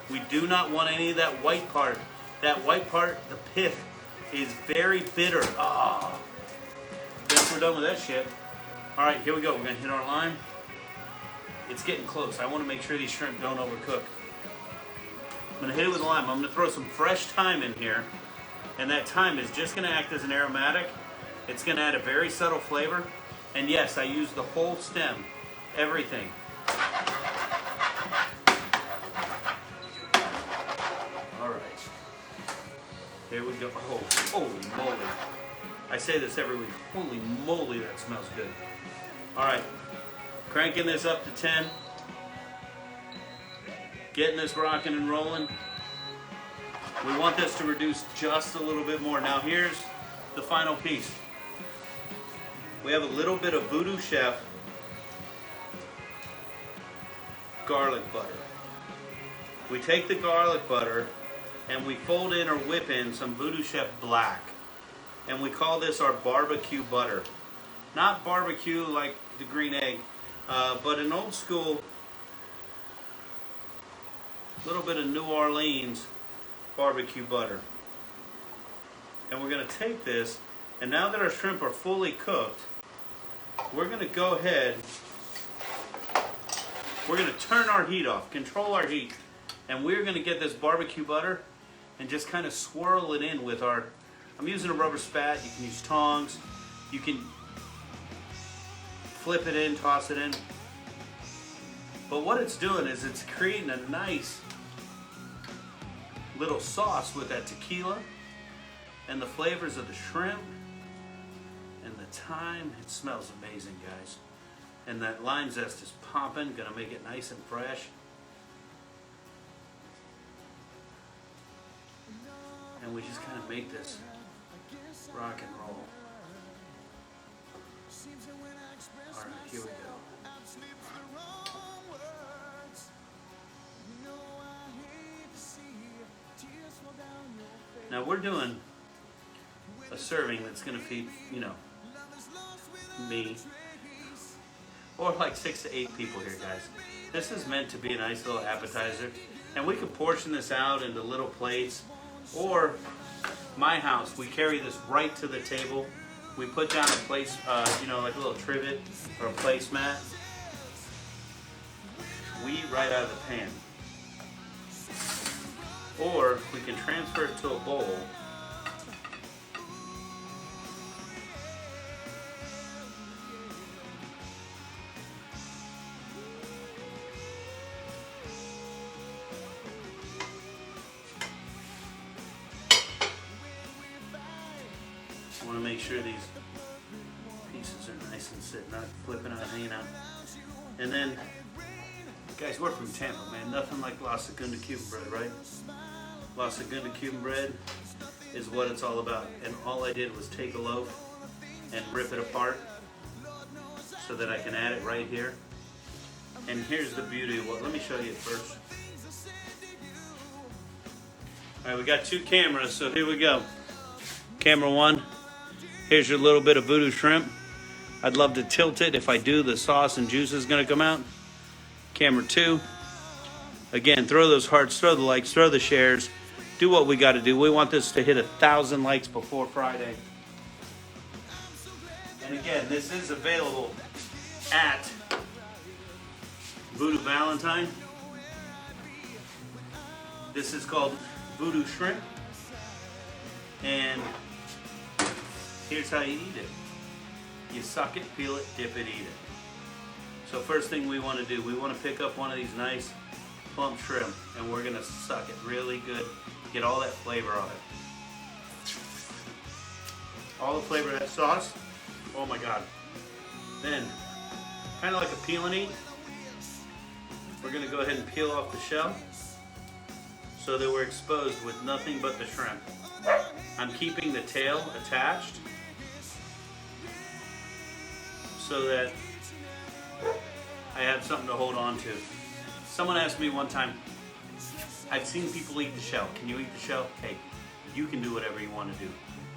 We do not want any of that white part. That white part, the pith, is very bitter. Ah. Guess we're done with that shit. All right, here we go. We're going to hit our lime. It's getting close. I want to make sure these shrimp don't overcook. I'm going to hit it with lime. I'm going to throw some fresh thyme in here. And that thyme is just going to act as an aromatic. It's going to add a very subtle flavor. And yes, I use the whole stem. Everything. All right. Here we go. Oh, holy moly. I say this every week. Holy moly, that smells good. All right. Cranking this up to 10. Getting this rocking and rolling. We want this to reduce just a little bit more. Now here's the final piece. We have a little bit of Voodoo Chef garlic butter. We take the garlic butter and we fold in or whip in some Voodoo Chef Black. And we call this our barbecue butter. Not barbecue like the green egg, but an old school, little bit of New Orleans barbecue butter. And we're going to take this, and now that our shrimp are fully cooked, we're going to go ahead, we're going to turn our heat off, control our heat, and we're going to get this barbecue butter and just kind of swirl it in with our, I'm using a rubber spat, you can use tongs, you can flip it in, toss it in. But what it's doing is it's creating a nice little sauce with that tequila and the flavors of the shrimp and the thyme. It smells amazing, guys. And that lime zest is popping, gonna make it nice and fresh. And we just kind of make this rock and roll. All right, here we go. Now we're doing a serving that's going to feed, you know, me, or like 6 to 8 people here, guys. This is meant to be a nice little appetizer, and we can portion this out into little plates, or my house, we carry this right to the table. We put down a place, you know, like a little trivet or a placemat. We eat right out of the pan. Or we can transfer it to a bowl. I want to make sure these pieces are nice and sit, not flipping out, hanging out. And then, guys, we're from Tampa, man. Nothing like La Segunda Cuban bread, right? La Segunda Cuban bread is what it's all about. And all I did was take a loaf and rip it apart so that I can add it right here. And here's the beauty of what, let me show you it first. All right, we got 2 cameras, so here we go. Camera 1, here's your little bit of Voodoo Shrimp. I'd love to tilt it. If I do, the sauce and juice is gonna come out. Camera 2, again, throw those hearts, throw the likes, throw the shares. Do what we got to do. We want this to hit 1,000 likes before Friday. And again, this is available at Voodoo Valentine. This is called Voodoo Shrimp. And here's how you eat it. You suck it, peel it, dip it, eat it. So first thing we want to do, we want to pick up one of these nice plump shrimp, and we're going to suck it really good. Get all that flavor of it. All the flavor of that sauce. Oh my God. Then, kind of like a peel and eat, we're going to go ahead and peel off the shell so that we're exposed with nothing but the shrimp. I'm keeping the tail attached so that I have something to hold on to. Someone asked me one time, I've seen people eat the shell. Can you eat the shell? Hey, you can do whatever you want to do.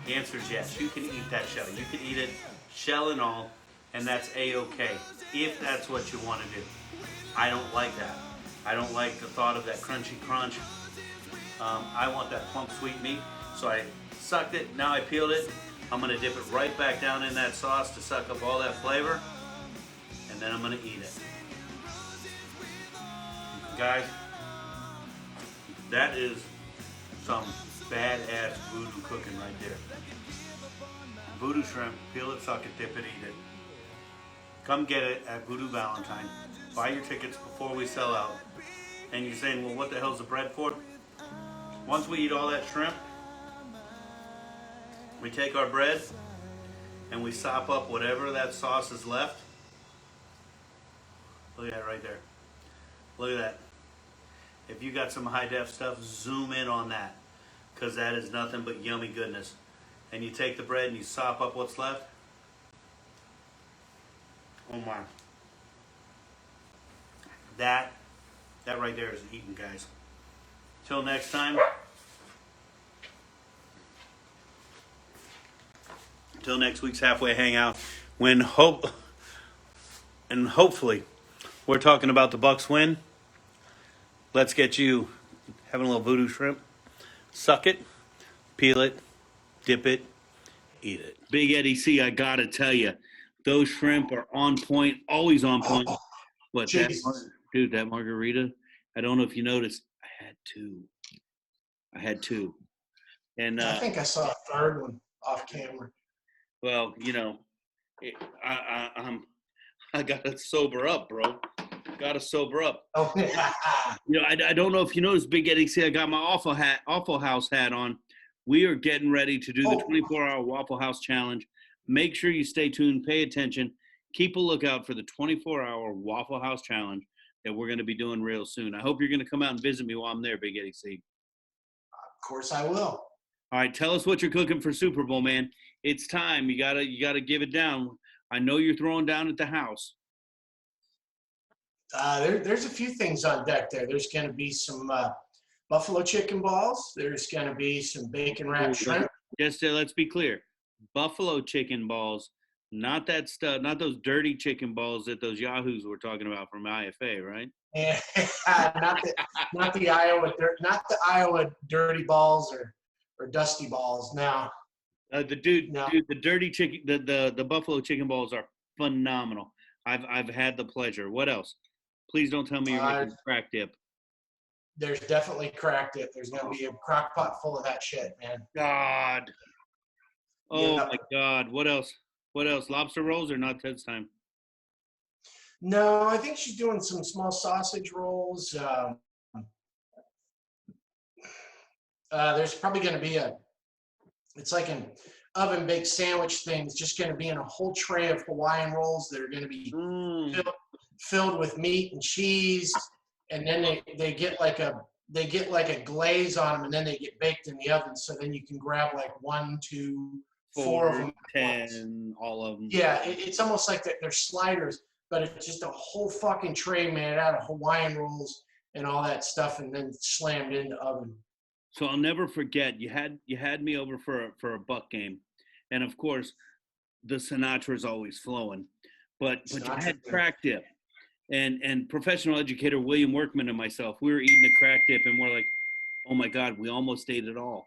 The answer is yes. You can eat that shell. You can eat it, shell and all, and that's A-okay, if that's what you want to do. I don't like that. I don't like the thought of that crunchy crunch. I want that plump sweet meat. So I sucked it, now I peeled it. I'm gonna dip it right back down in that sauce to suck up all that flavor. And then I'm gonna eat it. Guys, that is some badass voodoo cooking right there. Voodoo shrimp, peel it, suck it, dip it, eat it. Come get it at Voodoo Valentine. Buy your tickets before we sell out. And you're saying, well, what the hell's the bread for? Once we eat all that shrimp, we take our bread and we sop up whatever that sauce is left. Look at that right there. Look at that. If you got some high def stuff, zoom in on that, because that is nothing but yummy goodness. And you take the bread and you sop up what's left. Oh my. That right there is eating, guys. Till next time. Till next week's halfway hangout, when hopefully we're talking about the Bucs win. Let's get you having a little voodoo shrimp. Suck it, peel it, dip it, eat it. Big Eddie C, I gotta tell you, those shrimp are on point, always on point. What dude? That margarita. I don't know if you noticed. I had two, and I think I saw a third one off camera. Well, I gotta sober up, bro. Gotta sober up. Oh, I don't know if you noticed, Big Eddie C, I got my Awful House hat on. We are getting ready to do the 24-hour Waffle House challenge. Make sure you stay tuned, pay attention, keep a lookout for the 24-hour Waffle House challenge that we're going to be doing real soon. I hope you're going to come out and visit me while I'm there, Big Eddie C. of course I will. All right, tell us what you're cooking for Super Bowl, man. It's time. You gotta give it down. I know you're throwing down at the house. There's a few things on deck there. There's going to be some buffalo chicken balls. There's going to be some bacon wrapped shrimp. Just let's be clear. Buffalo chicken balls, not that stuff, not those dirty chicken balls that those yahoos were talking about from IFA, right? Yeah, not the Iowa dirty balls or dusty balls. No. The dirty chicken, the buffalo chicken balls are phenomenal. I've had the pleasure. What else? Please don't tell me you're making crack dip. There's definitely crack dip. There's gonna be a crock pot full of that shit, man. God. Oh my God. What else? Lobster rolls or not this time? No, I think she's doing some small sausage rolls. There's probably gonna be it's like an oven baked sandwich thing. It's just gonna be in a whole tray of Hawaiian rolls that are gonna be filled with meat and cheese, and then they get like a glaze on them, and then they get baked in the oven. So then you can grab like 1, 2, 4 of them. 10, all of them. Yeah, it's almost like they're sliders, but it's just a whole fucking tray made out of Hawaiian rolls and all that stuff, and then slammed in the oven. So I'll never forget. You had me over for a Buck game, and of course, the Sinatra's always flowing, but you had crack dip. And professional educator William Workman and myself, we were eating the crack dip, and we're like, oh my God, we almost ate it all.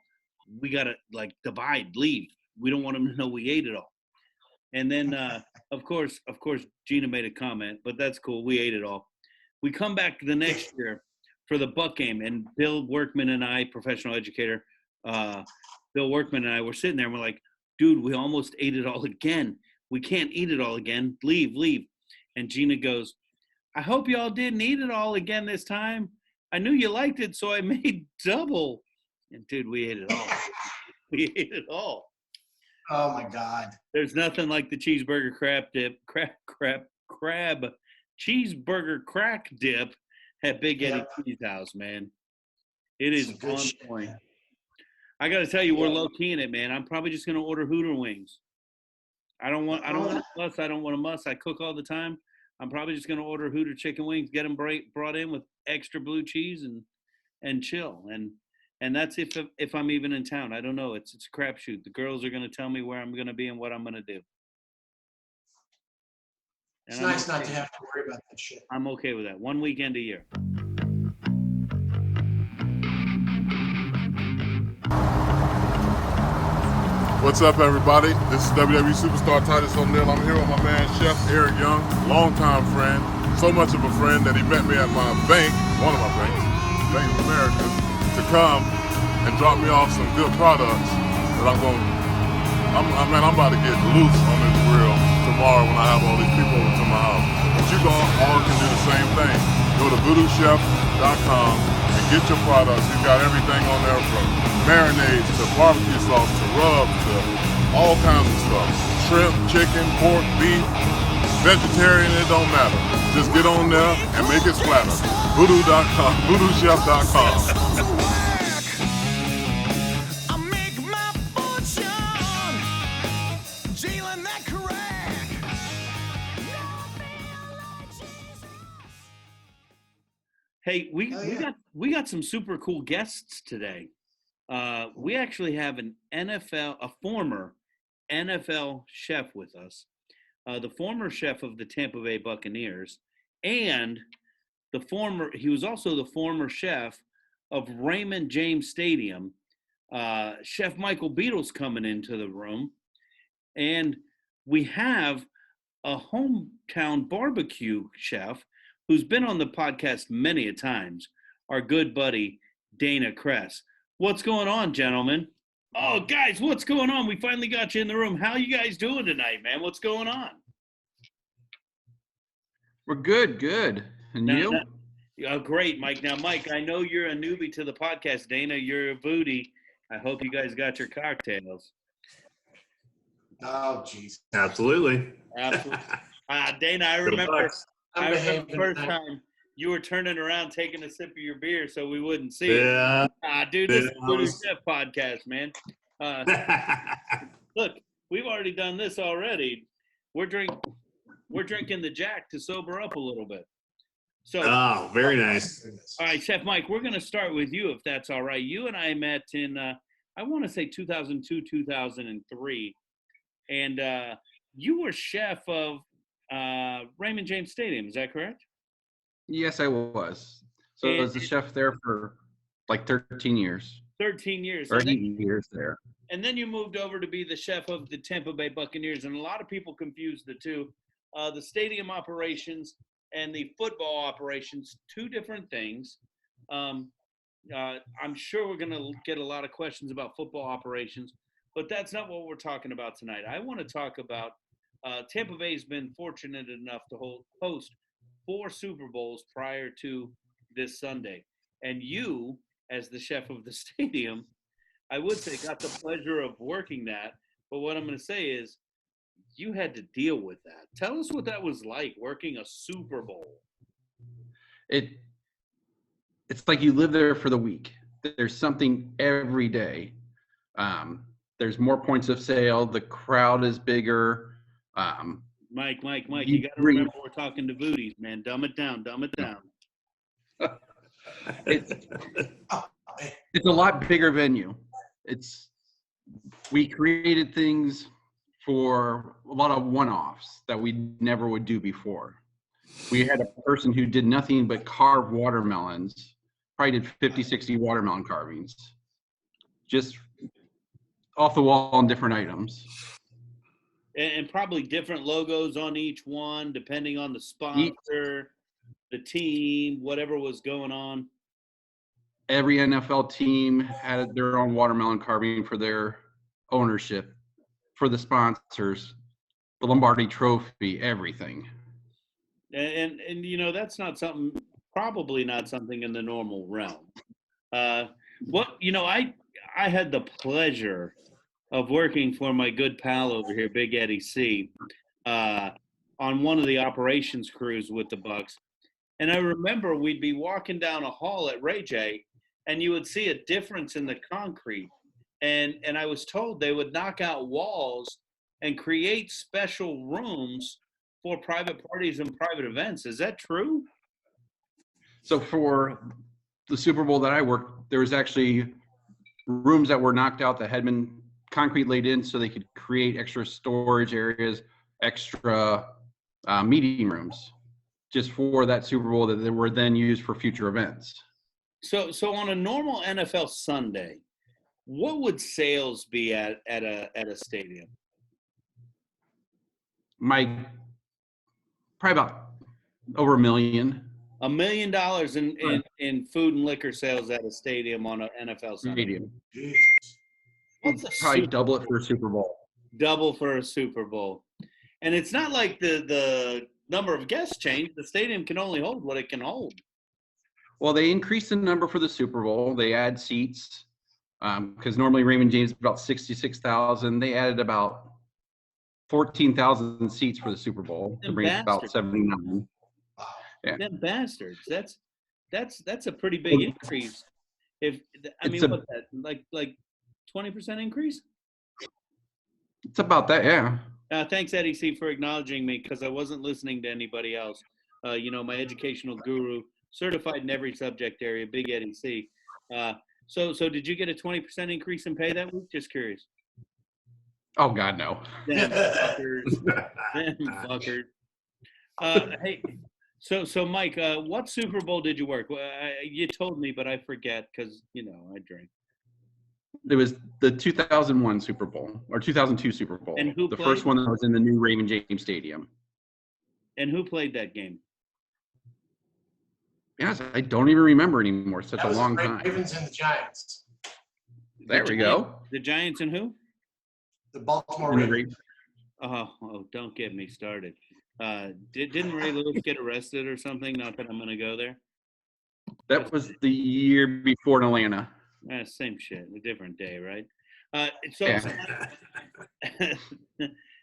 We gotta divide, leave. We don't want them to know we ate it all. And then of course Gina made a comment, but that's cool. We ate it all. We come back the next year for the Buck game, and Bill Workman and I, professional educator, Bill Workman and I were sitting there, and we're like, dude, we almost ate it all again. We can't eat it all again. Leave. And Gina goes, I hope y'all didn't eat it all again this time. I knew you liked it, so I made double. And dude, we ate it all. We ate it all. Oh my God. There's nothing like the cheeseburger crab cheeseburger crack dip at Big Eddie C's house, man. It is on point. Man. I got to tell you, we're low key in it, man. I'm probably just gonna order Hooter wings. I don't want a muss. I cook all the time. I'm probably just gonna order Hooter chicken wings, get them brought in with extra blue cheese, and chill. And that's if I'm even in town. I don't know. It's a crapshoot. The girls are gonna tell me where I'm gonna be and what I'm gonna do. It's nice not to have to worry about that shit. I'm okay with that. 1 weekend a year. What's up, everybody? This is WWE Superstar Titus O'Neil. I'm here with my man, Chef Erik Young, longtime friend. So much of a friend that he met me at my bank, one of my banks, Bank of America, to come and drop me off some good products that I'm about to get loose on this grill tomorrow when I have all these people over to my house. But you all can do the same thing. Go to voodoochef.com and get your products. We've got everything on there from marinades to barbecue sauce to rub to all kinds of stuff. Shrimp, chicken, pork, beef, vegetarian, it don't matter. Just get on there and make it splatter. Voodoo.com, voodoochef.com. Jailing that crack. Hey, we got some super cool guests today. We actually have a former NFL chef with us, the former chef of the Tampa Bay Buccaneers, and he was also the former chef of Raymond James Stadium. Chef Michael Beadles coming into the room, and we have a hometown barbecue chef who's been on the podcast many a times, our good buddy, Dana Kress. What's going on, gentlemen? Oh, guys, what's going on? We finally got you in the room. How you guys doing tonight, man? What's going on? We're good. And you? Great, Mike. Now, Mike, I know you're a newbie to the podcast. Dana, you're a foodie. I hope you guys got your cocktails. Oh, jeez. Absolutely. Dana, I remember the first tonight. time you were turning around taking a sip of your beer so we wouldn't see it. Yeah. Dude, this is the Voodoo Shrimp podcast, man. Look, we've already done this already. We're drinking the Jack to sober up a little bit. So, Oh, very nice. all right, Chef Mike, we're going to start with you, if that's all right. You and I met in, I want to say 2002, 2003. And you were chef of Raymond James Stadium. Is that correct? Yes, I was. So I was the chef there for like 13 years. 13 years. Or 8 years there. And then you moved over to be the chef of the Tampa Bay Buccaneers. And a lot of people confuse the two. The stadium operations and the football operations, two different things. I'm sure we're going to get a lot of questions about football operations, but that's not what we're talking about tonight. I want to talk about Tampa Bay's been fortunate enough to host 4 Super Bowls prior to this Sunday. And you, as the chef of the stadium, I would say got the pleasure of working that. But what I'm going to say is you had to deal with that. Tell us what that was like, working a Super Bowl. It's like you live there for the week. There's something every day. There's more points of sale. The crowd is bigger. Mike, you got to remember we're talking to Voodies, man. Dumb it down. It's a lot bigger venue. We created things for a lot of one-offs that we never would do before. We had a person who did nothing but carve watermelons, probably did 50, 60 watermelon carvings, just off the wall on different items. And probably different logos on each one, depending on the sponsor, the team, whatever was going on. Every NFL team had their own watermelon carving for their ownership, for the sponsors, the Lombardi Trophy, everything. And you know, that's probably not something in the normal realm. I had the pleasure of working for my good pal over here, Big Eddie C, on one of the operations crews with the Bucs. And I remember we'd be walking down a hall at Ray J, and you would see a difference in the concrete. And I was told they would knock out walls and create special rooms for private parties and private events. Is that true? So for the Super Bowl that I worked, there was actually rooms that were knocked out that had been concrete laid in so they could create extra storage areas, extra meeting rooms just for that Super Bowl that they were then used for future events. So on a normal NFL Sunday, what would sales be at a stadium? Probably about over $1 million. $1 million in food and liquor sales at a stadium on an NFL Sunday. Stadium. Jesus. Probably double it for a Super Bowl. Double for a Super Bowl. And it's not like the number of guests changed. The stadium can only hold what it can hold. Well, they increased the number for the Super Bowl. They add seats because normally Raymond James is about 66,000. They added about 14,000 seats for the Super Bowl to bring it about 79. Yeah. Them bastards. That's a pretty big increase. What's that? Like 20% increase? It's about that, yeah. Thanks, Eddie C, for acknowledging me because I wasn't listening to anybody else. My educational guru certified in every subject area, Big Eddie C. So did you get a 20% increase in pay that week? Just curious. Oh God, no. Damn fuckers. Damn fuckers. Hey, so Mike, what Super Bowl did you work? You told me, but I forget because I drink. It was the 2001 Super Bowl or 2002 Super Bowl. And who the played? first one that was in the new Raymond James Stadium. And who played that game? Yes, I don't even remember anymore. Such That a was long the time. Ravens and the Giants. There we go. The Giants and who? The Baltimore And the Ravens. Oh, don't get me started. Didn't Ray Lewis get arrested or something? Not that I'm going to go there. That was the year before in Atlanta. Same shit, a different day, right?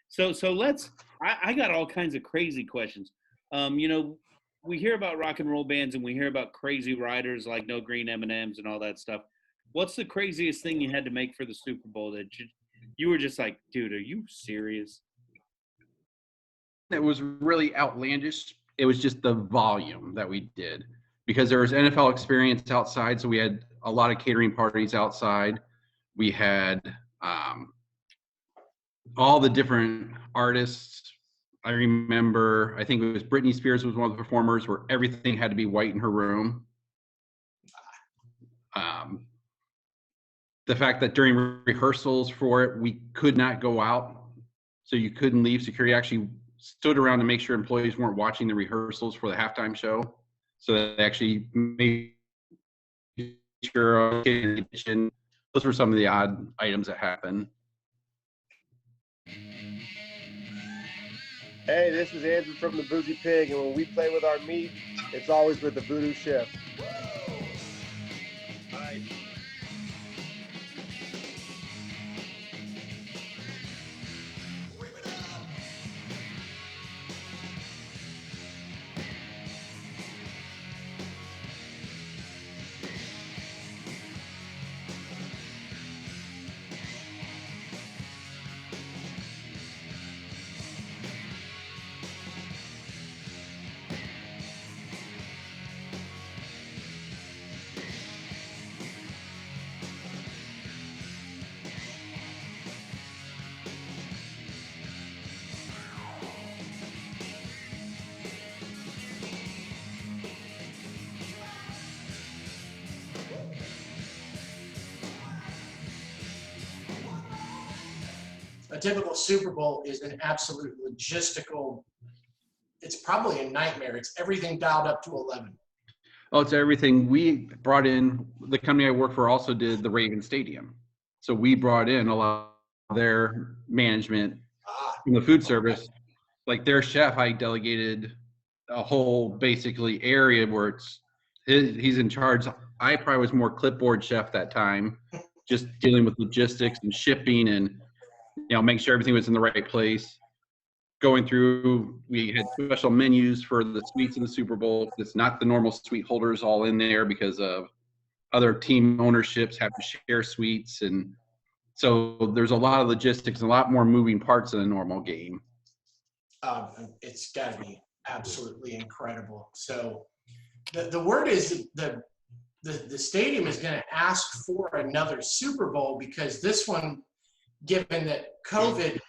So let's. I got all kinds of crazy questions. We hear about rock and roll bands and we hear about crazy riders like No Green M&Ms and all that stuff. What's the craziest thing you had to make for the Super Bowl that you were just like, dude, are you serious? It was really outlandish. It was just the volume that we did because there was NFL experience outside. So we had a lot of catering parties outside. We had all the different artists. I remember, I think it was Britney Spears was one of the performers where everything had to be white in her room. The fact that during rehearsals for it, we could not go out. So you couldn't leave. Security actually stood around to make sure employees weren't watching the rehearsals for the halftime show. So they actually made sure those were some of the odd items that happened. Hey, this is Andrew from the Boozy Pig, and when we play with our meat, it's always with the Voodoo Shrimp. A typical Super Bowl is an absolute logistical, it's probably a nightmare. It's everything dialed up to 11. Oh, it's everything. We brought in, the company I work for also did the Raven Stadium. So we brought in a lot of their management from the food service. Like their chef, I delegated a whole basically area where he's in charge. I probably was more clipboard chef that time, just dealing with logistics and shipping and making sure everything was in the right place. Going through, we had special menus for the suites in the Super Bowl. It's not the normal suite holders all in there because of other team ownerships have to share suites. And so there's a lot of logistics and a lot more moving parts in a normal game. It's got to be absolutely incredible. So the word is the stadium is going to ask for another Super Bowl because this one, given that COVID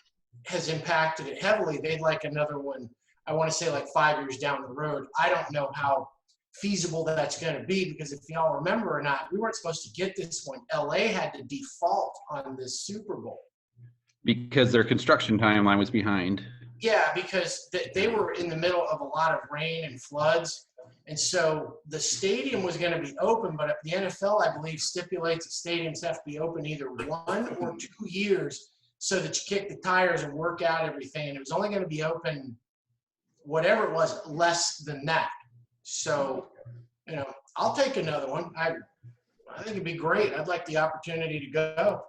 has impacted it heavily, they'd like another one, I want to say like 5 years down the road. I don't know how feasible that's going to be because if y'all remember or not, we weren't supposed to get this one. LA had to default on this Super Bowl. Because their construction timeline was behind. Yeah, because they were in the middle of a lot of rain and floods. And so the stadium was going to be open, but the NFL, I believe, stipulates that stadiums have to be open either 1 or 2 years so that you kick the tires and work out everything. And it was only going to be open, whatever it was, less than that. So, I'll take another one. I think it'd be great. I'd like the opportunity to go.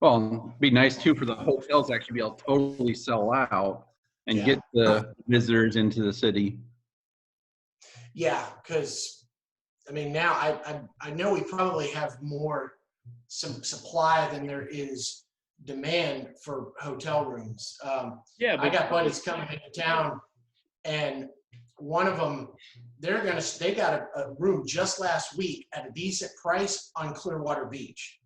Well, it'd be nice, too, for the hotels to actually be able to totally sell out and get the visitors into the city. Yeah, because, now I know we probably have some supply than there is demand for hotel rooms. But I got buddies coming into town and one of them, they got a room just last week at a decent price on Clearwater Beach.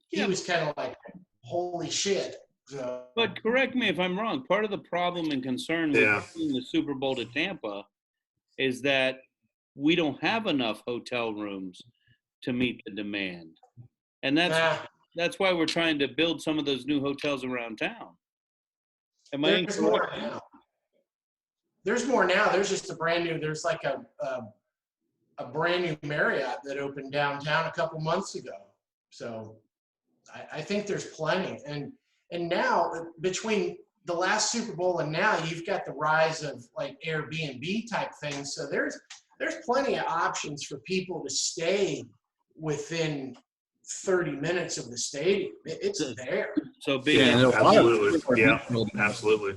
He was kind of like, holy shit. So, But correct me if I'm wrong. Part of the problem and concern with bringing the Super Bowl to Tampa is that we don't have enough hotel rooms to meet the demand. And that's why we're trying to build some of those new hotels around town. Am I there's more incorrect? now. There's more now. There's just there's like a brand new Marriott that opened downtown a couple months ago. So I think there's plenty. And now between the last Super Bowl and now, you've got the rise of like Airbnb type things. So there's plenty of options for people to stay within 30 minutes of the stadium. It's there. So Big absolutely. Yeah, absolutely.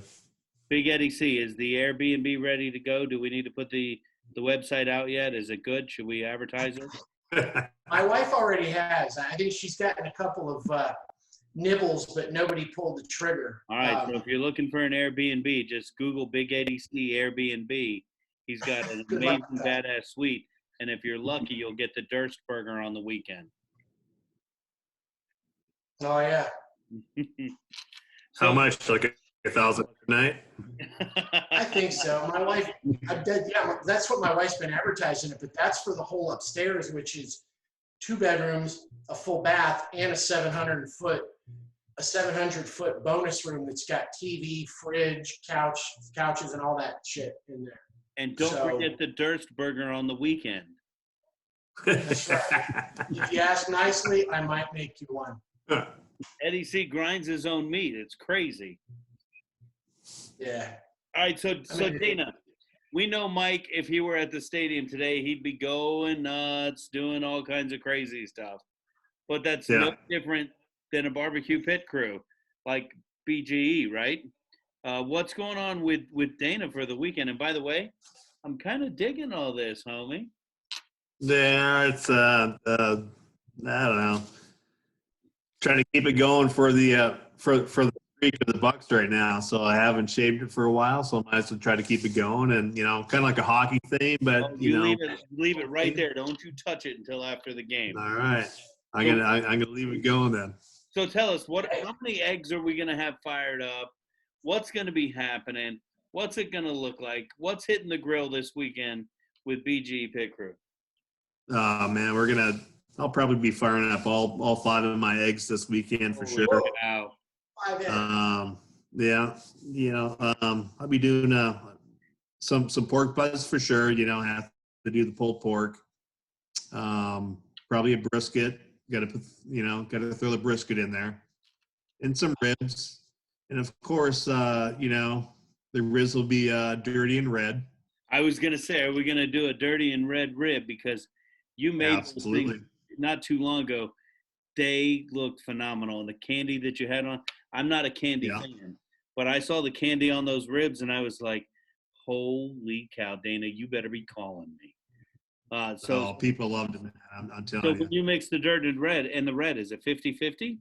Big Eddie C, is the Airbnb ready to go? Do we need to put the website out yet? Is it good? Should we advertise it? My wife already has. I think she's gotten a couple of nibbles, but nobody pulled the trigger. All right, so if you're looking for an Airbnb, just Google Big Eddie C Airbnb. He's got an amazing badass suite, and if you're lucky, you'll get the Durst Burger on the weekend. Oh yeah. How much? Like $1,000 a night? I think so. My wife, that's what my wife's been advertising it, but that's for the whole upstairs, which is 2 bedrooms, a full bath, and a 700-foot bonus room that's got TV, fridge, couches, and all that shit in there. And don't forget the Durst Burger on the weekend. That's right. If you ask nicely, I might make you one. Eddie C grinds his own meat. It's crazy. Yeah. All right, so Dana, we know Mike, if he were at the stadium today, he'd be going nuts, doing all kinds of crazy stuff. But that's no different than a barbecue pit crew like BGE, right? What's going on with Dana for the weekend? And by the way, I'm kind of digging all this, homie. Yeah, it's I don't know. Trying to keep it going for the streak of the Bucks right now. So I haven't shaved it for a while, so I might as well try to keep it going. And kind of like a hockey thing, but leave it right there. Don't you touch it until after the game. All right, I'm gonna leave it going then. So tell us, how many eggs are we gonna have fired up? What's gonna be happening? What's it gonna look like? What's hitting the grill this weekend with BGE Pit Crew? Oh man, I'll probably be firing up all 5 of my eggs this weekend for sure. Wow. Yeah, I'll be doing some pork butts for sure. Have to do the pulled pork. Probably a brisket. Got to throw the brisket in there, and some ribs, and of course, the ribs will be dirty and red. I was gonna say, are we gonna do a dirty and red rib because you made those things not too long ago? They looked phenomenal, and the candy that you had on. I'm not a candy fan, but I saw the candy on those ribs, and I was like, "Holy cow, Dana! You better be calling me." So people loved it, man. I'm telling you. So when you mix the dirt and the red, is it 50-50?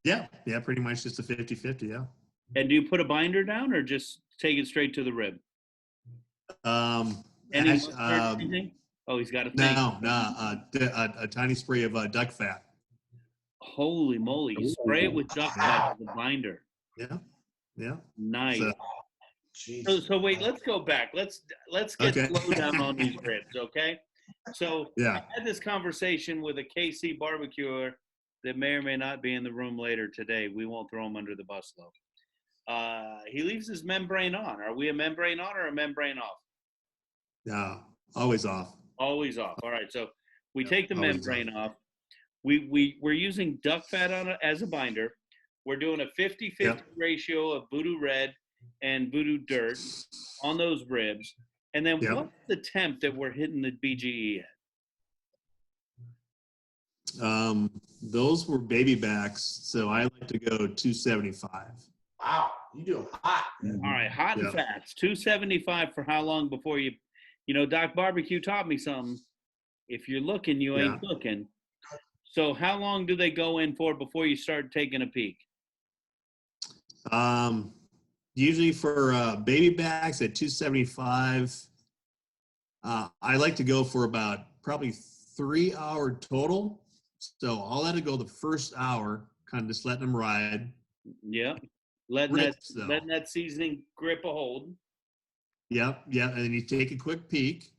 Yeah, pretty much just a 50-50, yeah. And do you put a binder down or just take it straight to the rib? Anything? Oh, he's got a thing. No, a tiny spray of duck fat. Holy moly! You spray it with duck fat as a binder. Yeah. Nice. So wait, let's go back. Let's get slow down on these ribs, okay? So I had this conversation with a KC barbecuer that may or may not be in the room later today. We won't throw him under the bus though. He leaves his membrane on. Are we a membrane on or a membrane off? No, always off. Always off. All right. So we take the membrane off. We're using duck fat on it as a binder. We're doing a 50-50 ratio of Voodoo Red and Voodoo Dirt on those ribs. And then what's the temp that we're hitting the BGE at? Those were baby backs, so I like to go 275. Wow, you doing hot. All right, hot and fast. 275 for how long before you Doc Barbecue taught me something. If you're looking, you ain't cooking. So how long do they go in for before you start taking a peek? Usually for baby backs at 275. I like to go for about probably 3 hour total. So I'll let it go the first hour, kind of just letting them ride. Yeah. Letting that seasoning grip a hold. Yep. And then you take a quick peek,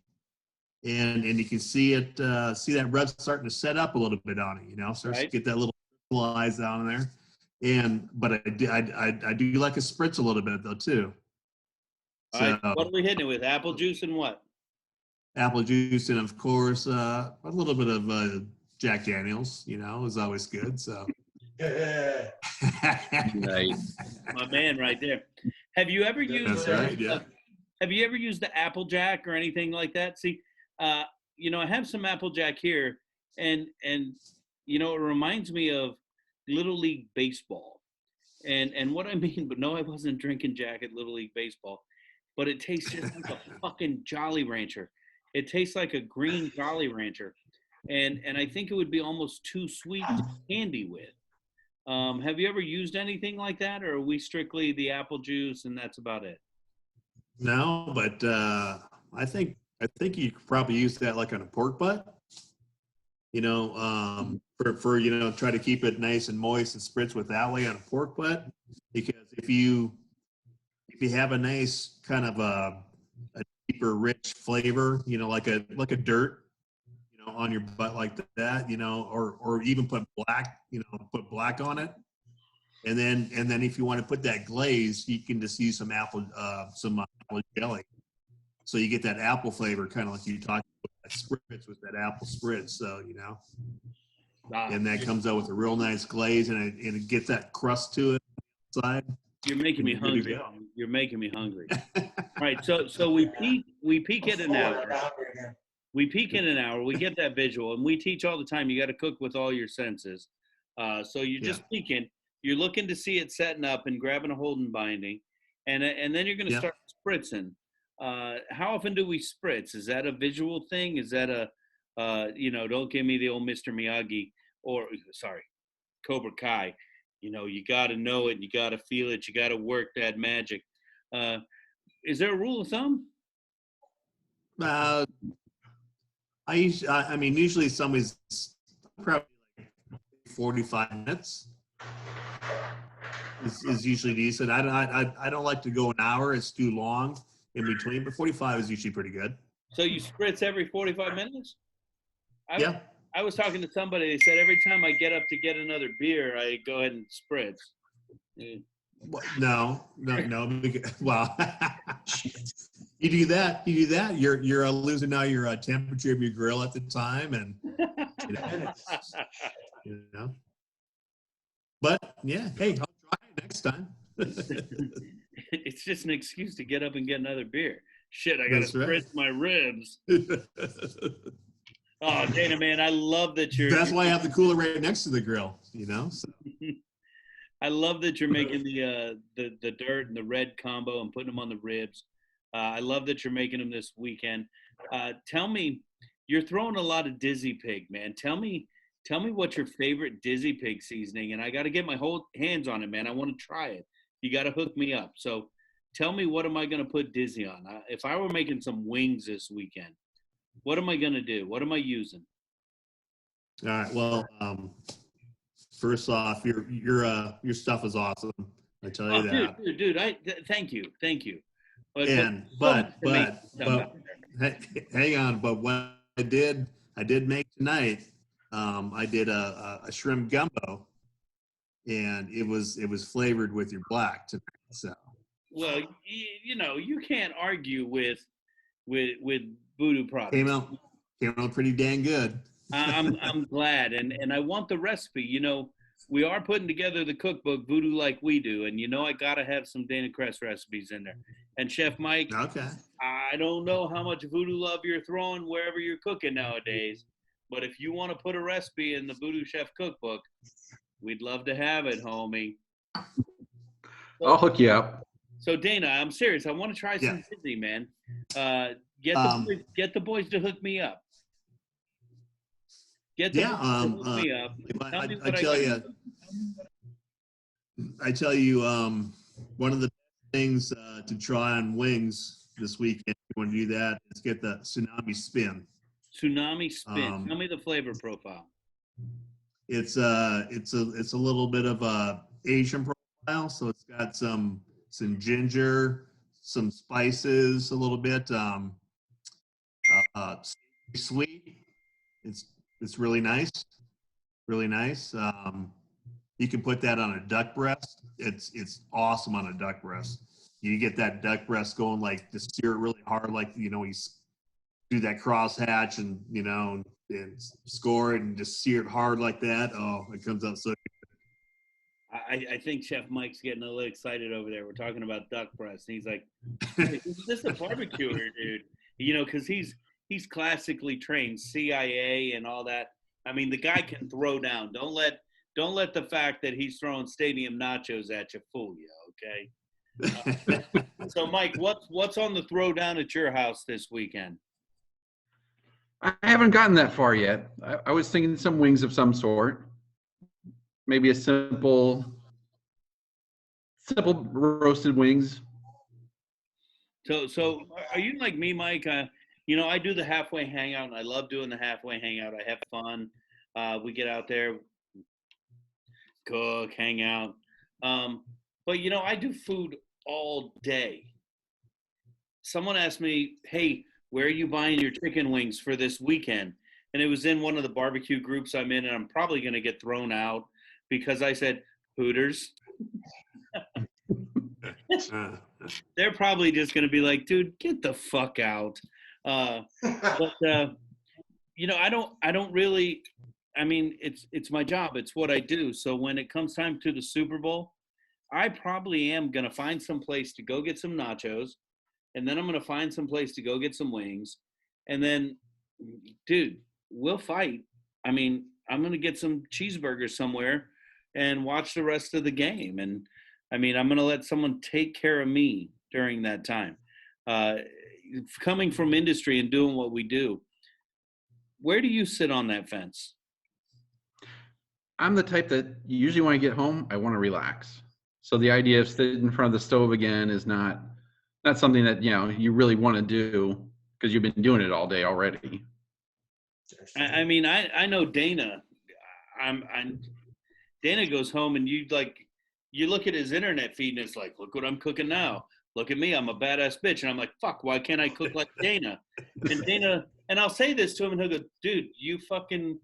and you can see it. See that red starting to set up a little bit on it. Starts to get that little eyes down there. But I do like a spritz a little bit though too. All right. What are we hitting it with? Apple juice and what? Apple juice, and of course a little bit of Jack Daniels. Is always good. So. Nice. My man right there. Have you ever used That's right, yeah. Have you ever used the Applejack or anything like that? See, I have some Applejack here, and it reminds me of Little League Baseball. And what I mean, but no, I wasn't drinking Jack at Little League Baseball, but it tastes just like a fucking Jolly Rancher. It tastes like a green Jolly Rancher. And I think it would be almost too sweet to candy with. Have you ever used anything like that, or are we strictly the apple juice and that's about it? No, but I think you could probably use that like on a pork butt. For try to keep it nice and moist and spritz with that way on a pork butt. Because if you have a nice kind of a deeper, rich flavor, like a dirt, on your butt like that, or even put black on it. And then if you want to put that glaze, you can just use some apple jelly. So you get that apple flavor, kind of like you talked about that spritz with that apple spritz. So, and that comes out with a real nice glaze, and it gets that crust to it inside. You're making me hungry. You're making me hungry. All right. So we peak at an hour. We peak in an hour, we get that visual, and we teach all the time, you got to cook with all your senses. So you're just peeking. You're looking to see it setting up and grabbing a hold and binding, and then you're going to start spritzing. How often do we spritz? Is that a visual thing? Is that don't give me the old Mr. Miyagi Cobra Kai. You got to know it, you got to feel it, you got to work that magic. Is there a rule of thumb? Usually somebody's probably like 45 minutes is usually decent. I don't like to go an hour. It's too long in between, but 45 is usually pretty good. So you spritz every 45 minutes? Yeah. I was talking to somebody. They said every time I get up to get another beer, I go ahead and spritz. No. Well, you do that. You're losing now your temperature of your grill at the time, and But yeah, hey, I'll try it next time. It's just an excuse to get up and get another beer. Shit, I gotta spritz my ribs. Oh, Dana, man, I love that you're. That's why I have the cooler right next to the grill. So. I love that you're making the dirt and the red combo and putting them on the ribs. I love that you're making them this weekend. Tell me, you're throwing a lot of Dizzy Pig, man. Tell me what's your favorite Dizzy Pig seasoning, and I got to get my whole hands on it, man. I want to try it. You got to hook me up. So tell me, what am I going to put Dizzy on? If I were making some wings this weekend, what am I going to do? What am I using? All right. Well, first off, your stuff is awesome. I tell you that. Dude, thank you. Hang on. But what I did make tonight. I did a shrimp gumbo, and it was flavored with your black tonight. So. Well, you can't argue with Voodoo products. Came out pretty dang good. I'm glad, and I want the recipe. We are putting together the cookbook Voodoo like we do, and I gotta have some Dana Kress recipes in there. And Chef Mike, okay. I don't know how much Voodoo love you're throwing wherever you're cooking nowadays, but if you want to put a recipe in the Voodoo Chef cookbook, we'd love to have it, homie. I'll hook you up. So Dana, I'm serious. I want to try some Dizzy, man. Get the boys to hook me up. Hook me up. I tell you, one of the things to try on wings this weekend. If you want to do that, let's get the Tsunami Spin. Tsunami Spin. Um, Tell me the flavor profile. It's a little bit of a Asian profile, so it's got some ginger, some spices, a little bit sweet. It's really nice, really nice. You can put that on a duck breast. It's awesome on a duck breast. You get that duck breast going, like, to sear it really hard, like, you do that crosshatch and and score it and just sear it hard like that. Oh, it comes out so good. I think Chef Mike's getting a little excited over there. We're talking about duck breast. And he's like, hey, is this a barbecuer, dude? Because he's classically trained, CIA and all that. I mean, the guy can throw down. Don't let the fact that he's throwing stadium nachos at you fool you, okay? So, Mike, what's on the throwdown at your house this weekend? I haven't gotten that far yet. I was thinking some wings of some sort. Maybe a simple roasted wings. So are you like me, Mike? I do the halfway hangout, and I love doing the halfway hangout. I have fun. We get out there, cook, hang out. But, I do food all day. Someone asked me, hey, where are you buying your chicken wings for this weekend? And it was in one of the barbecue groups I'm in, and I'm probably going to get thrown out because I said, Hooters. They're probably just going to be like, dude, get the fuck out. But I don't really, it's my job. It's what I do. So when it comes time to the Super Bowl, I probably am going to find some place to go get some nachos. And then I'm going to find some place to go get some wings. And then, dude, we'll fight. I'm going to get some cheeseburgers somewhere and watch the rest of the game. And, I'm going to let someone take care of me during that time. Coming from industry and doing what we do, where do you sit on that fence? I'm the type that usually when I get home, I want to relax. So the idea of sitting in front of the stove again is not something that, you really want to do because you've been doing it all day already. I know Dana. Dana goes home and you look at his internet feed and it's like, look what I'm cooking now. Look at me, I'm a badass bitch. And I'm like, fuck, why can't I cook like Dana? And I'll say this to him and he'll go, dude, you fucking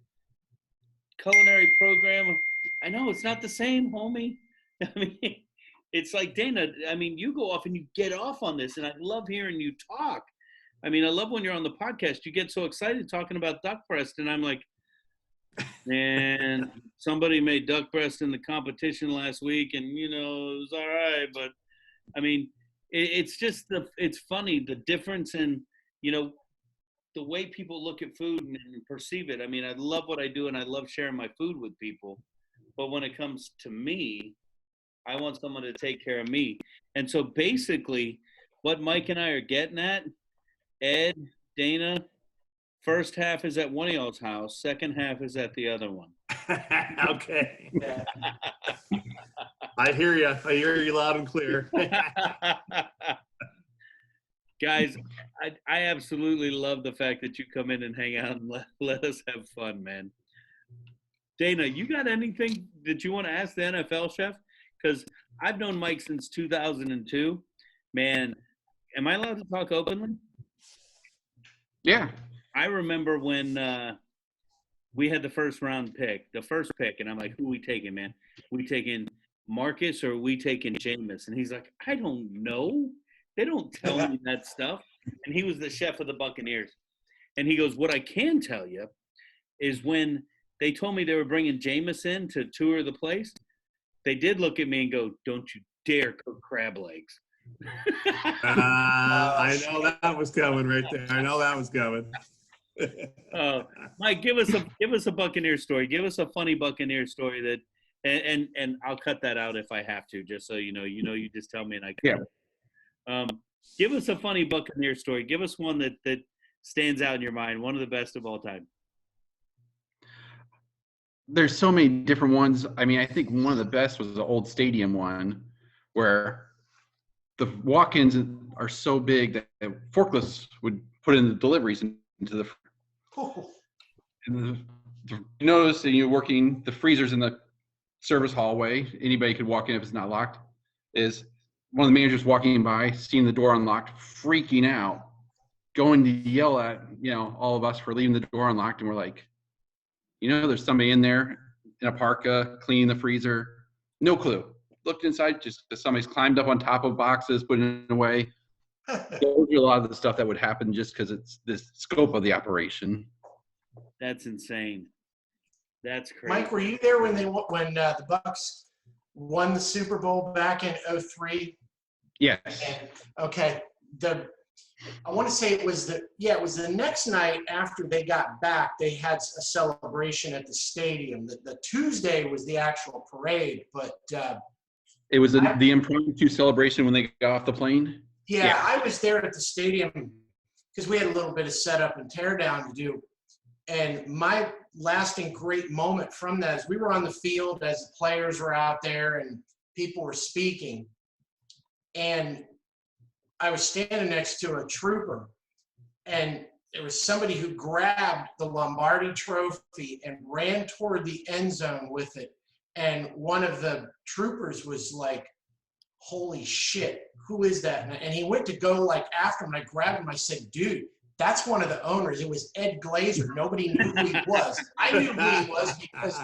culinary program. I know it's not the same, homie. It's like, Dana, you go off and you get off on this, and I love hearing you talk. I love when you're on the podcast, you get so excited talking about duck breast, and I'm like, man, somebody made duck breast in the competition last week, and, it was all right, but, it's just it's funny, the difference in, the way people look at food and perceive it. I love what I do, and I love sharing my food with people, but when it comes to me, I want someone to take care of me. And so basically what Mike and I are getting at, Ed, Dana, first half is at one of y'all's house. Second half is at the other one. Okay. I hear you. I hear you loud and clear. Guys, I absolutely love the fact that you come in and hang out and let us have fun, man. Dana, you got anything that you want to ask the NFL chef? Because I've known Mike since 2002. Man, am I allowed to talk openly? Yeah. I remember when we had the first pick, and I'm like, who we taking, man? We taking Marcus or we taking Jameis? And he's like, I don't know. They don't tell me that stuff. And he was the chef of the Buccaneers. And he goes, what I can tell you is when they told me they were bringing Jameis in to tour the place, they did look at me and go, don't you dare cook crab legs. I know that was coming right there. I know that was coming. Mike, give us a Buccaneer story. Give us a funny Buccaneer story that, and I'll cut that out if I have to, just so you know. You just tell me and I cut it. Give us a funny Buccaneer story. Give us one that stands out in your mind. One of the best of all time. There's so many different ones. I think one of the best was the old stadium one where the walk-ins are so big that forklifts would put in the deliveries into the. And you notice that you're working the freezers in the service hallway. Anybody could walk in if it's not locked. Is one of the managers walking by, seeing the door unlocked, freaking out, going to yell at all of us for leaving the door unlocked, and we're like, there's somebody in there in a parka cleaning the freezer. No clue. Looked inside, just somebody's climbed up on top of boxes, putting it away. Those are a lot of the stuff that would happen just because it's the scope of the operation. That's insane. That's crazy. Mike, were you there when the Bucs won the Super Bowl back in 2003? Yes. And, okay. I want to say it was the next night after they got back, they had a celebration at the stadium. The Tuesday was the actual parade, but it was the impromptu celebration when they got off the plane. Yeah, I was there at the stadium because we had a little bit of setup and tear down to do. And my lasting great moment from that is we were on the field as the players were out there and people were speaking. And I was standing next to a trooper, and there was somebody who grabbed the Lombardi trophy and ran toward the end zone with it. And one of the troopers was like, holy shit, who is that? And he went to go after him, and I grabbed him. I said, dude, that's one of the owners. It was Ed Glazer. Nobody knew who he was. I knew who he was because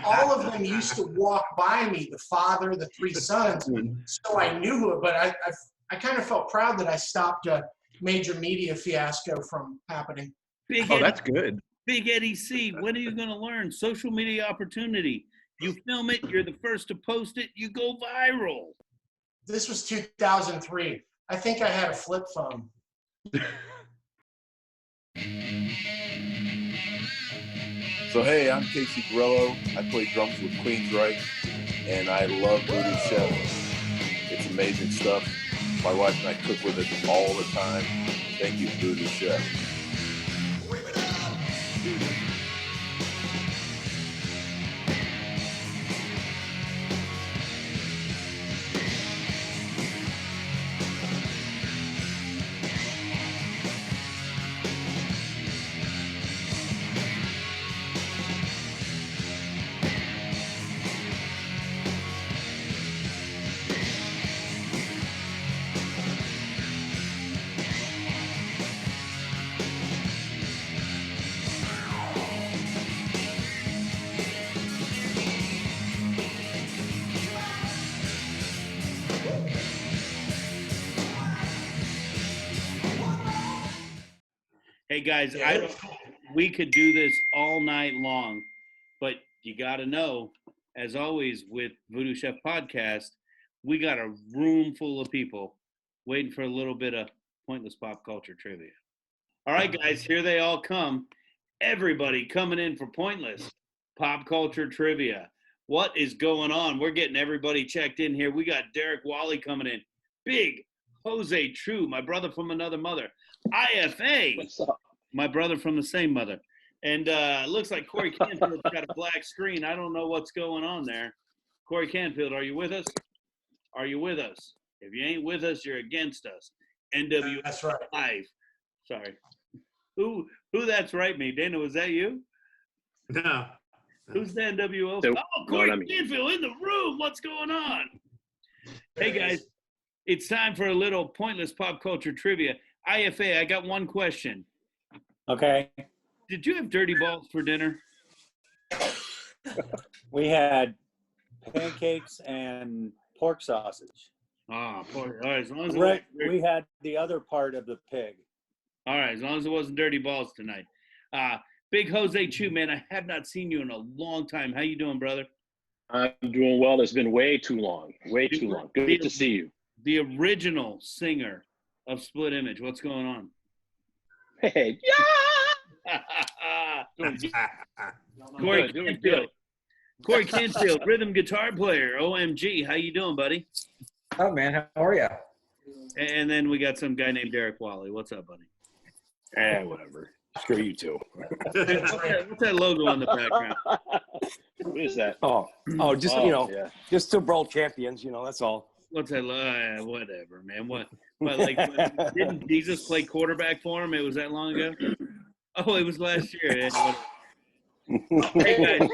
all of them used to walk by me, the father, the three sons. So I knew who, but I kind of felt proud that I stopped a major media fiasco from happening. That's good. Big Eddie C, when are you going to learn? Social media opportunity. You film it, you're the first to post it, you go viral. This was 2003. I think I had a flip phone. So, hey, I'm Casey Grello. I play drums with Queensryche, and I love Voodoo Chef. It's amazing stuff. My wife and I cook with it all the time. Thank you, Voodoo Chef. Hey guys, we could do this all night long, but you got to know, as always with Voodoo Chef Podcast, we got a room full of people waiting for a little bit of pointless pop culture trivia. All right, guys, here they all come. Everybody coming in for pointless pop culture trivia. What is going on? We're getting everybody checked in here. We got Derek Wally coming in. Big Jose True, my brother from another mother. IFA, my brother from the same mother. And looks like Corey Canfield's got a black screen. I don't know what's going on there. Corey Canfield, are you with us? Are you with us? If you ain't with us, you're against us. NW That's right. Live. Sorry. Who that's right me? Dana, was that you? No. Who's the NWO? So, Oh, Corey not me. Canfield in the room. What's going on? Hey, guys. It's time for a little pointless pop culture trivia. IFA, I got one question. Okay. Did you have dirty balls for dinner? We had pancakes and pork sausage. Ah, pork. All right, as long as Right. We had the other part of the pig. all right, as long as it wasn't dirty balls tonight. Big Jose Chu, man, I have not seen you in a long time. How you doing, brother? I'm doing well. It's been way too long. Way too long. Good to see you. The original singer of Split Image. What's going on? Hey, Corey doing Canfield. good. Corey Canfield, rhythm guitar player. OMG, how you doing, buddy? Oh man, how are you? And then we got some guy named Derek Wally. What's up, buddy? Whatever. Screw you two. What's that logo on the background? What is that? Oh, just Oh, yeah. just 2 world champions. That's all. what's that? Whatever, man. What like, didn't Jesus play quarterback for him? It was that long ago? Oh, it was last year. Hey, guys.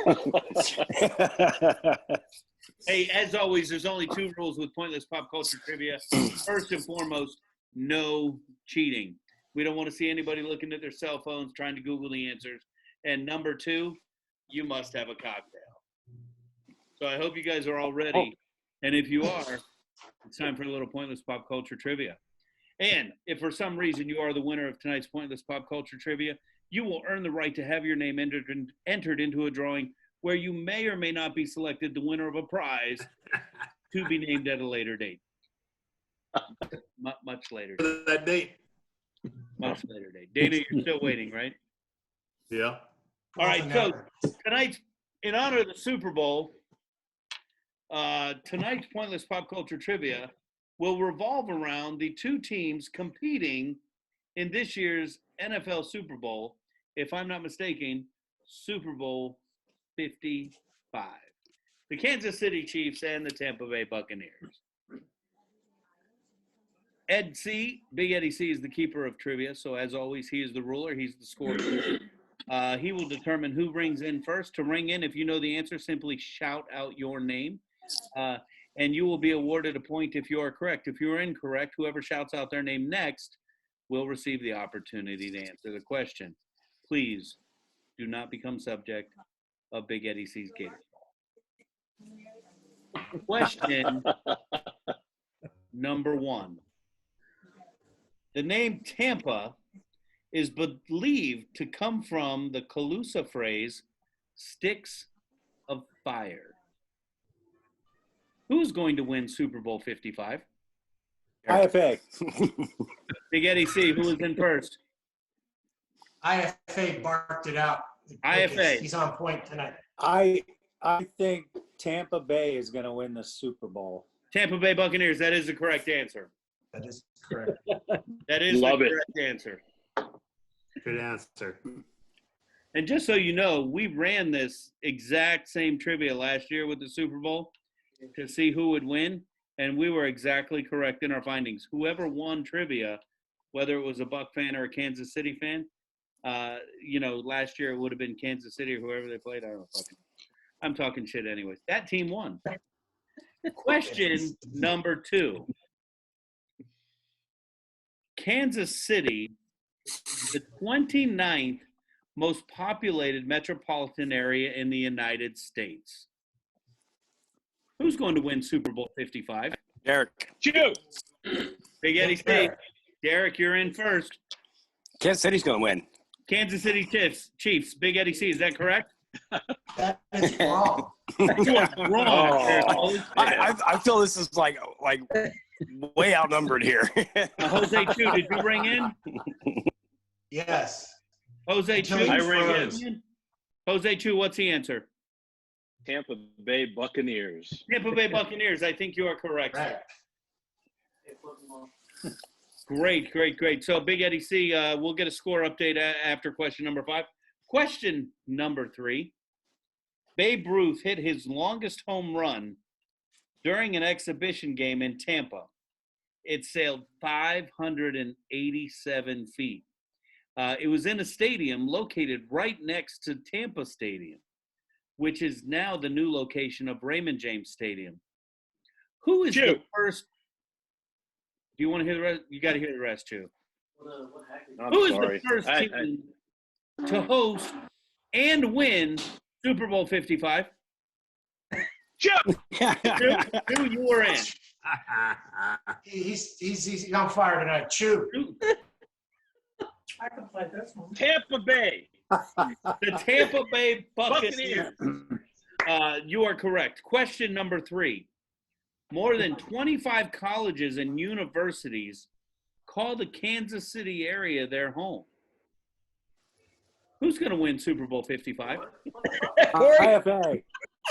Hey, as always, there's only 2 rules with pointless pop culture trivia. First and foremost, no cheating. We don't want to see anybody looking at their cell phones trying to Google the answers. And number 2, you must have a cocktail. So I hope you guys are all ready. And if you are, it's time for a little pointless pop culture trivia. And if for some reason you are the winner of tonight's pointless pop culture trivia, you will earn the right to have your name entered into a drawing where you may or may not be selected the winner of a prize to be named at a later date. Much later. That date. Much later date. Dana, you're still waiting, right? Yeah. All right, so tonight, in honor of the Super Bowl, tonight's pointless pop culture trivia will revolve around the 2 teams competing in this year's NFL Super Bowl, if I'm not mistaken, Super Bowl 55. The Kansas City Chiefs and the Tampa Bay Buccaneers. Ed C, Big Eddie C, is the keeper of trivia, so as always, he is the ruler. He's the scorekeeper. He will determine who rings in first. To ring in, if you know the answer, simply shout out your name, and you will be awarded a point if you are correct. If you are incorrect, whoever shouts out their name next will receive the opportunity to answer the question. Please do not become subject of Big Eddie C's Gator Ball. Question number 1. The name Tampa is believed to come from the Calusa phrase, sticks of fire. Who's going to win Super Bowl 55? IFA. Big Eddie C, who is in first? IFA barked it out. IFA. He's on point tonight. I think Tampa Bay is going to win the Super Bowl. Tampa Bay Buccaneers. That is the correct answer. That is correct. That is Love the it. correct answer. Good answer. And just so you know, we ran this exact same trivia last year with the Super Bowl to see who would win, and we were exactly correct in our findings. Whoever won trivia, whether it was a Buck fan or a Kansas City fan, last year it would have been Kansas City or whoever they played. I don't know. I'm talking shit anyways. That team won. Question number 2. Kansas City, the 29th most populated metropolitan area in the United States. Who's going to win Super Bowl 55? Derek. Shoot. Big Eddie C. Derek, you're in first. Kansas City's going to win. Kansas City Chiefs. Big Eddie C. Is that correct? That is wrong. You are wrong. I feel this is like way outnumbered here. Jose Chu, did you ring in? Yes. Jose Chu. I ring in. Jose Chu, what's the answer? Tampa Bay Buccaneers. Tampa Bay Buccaneers. I think you are correct, sir. Great. So, Big Eddie C, we'll get a score update after question number 5. Question number 3. Babe Ruth hit his longest home run during an exhibition game in Tampa. It sailed 587 feet. It was in a stadium located right next to Tampa Stadium, which is now the new location of Raymond James Stadium. Who is the first? Do you want to hear the rest? You got to hear the rest too. Who is the first team to host and win Super Bowl 55? Who you were in? He's on fire tonight. Chew. I can play this one. Tampa Bay. The Tampa Bay Buccaneers. You are correct. Question number 3. More than 25 colleges and universities call the Kansas City area their home. Who's going to win Super Bowl 55? IFA.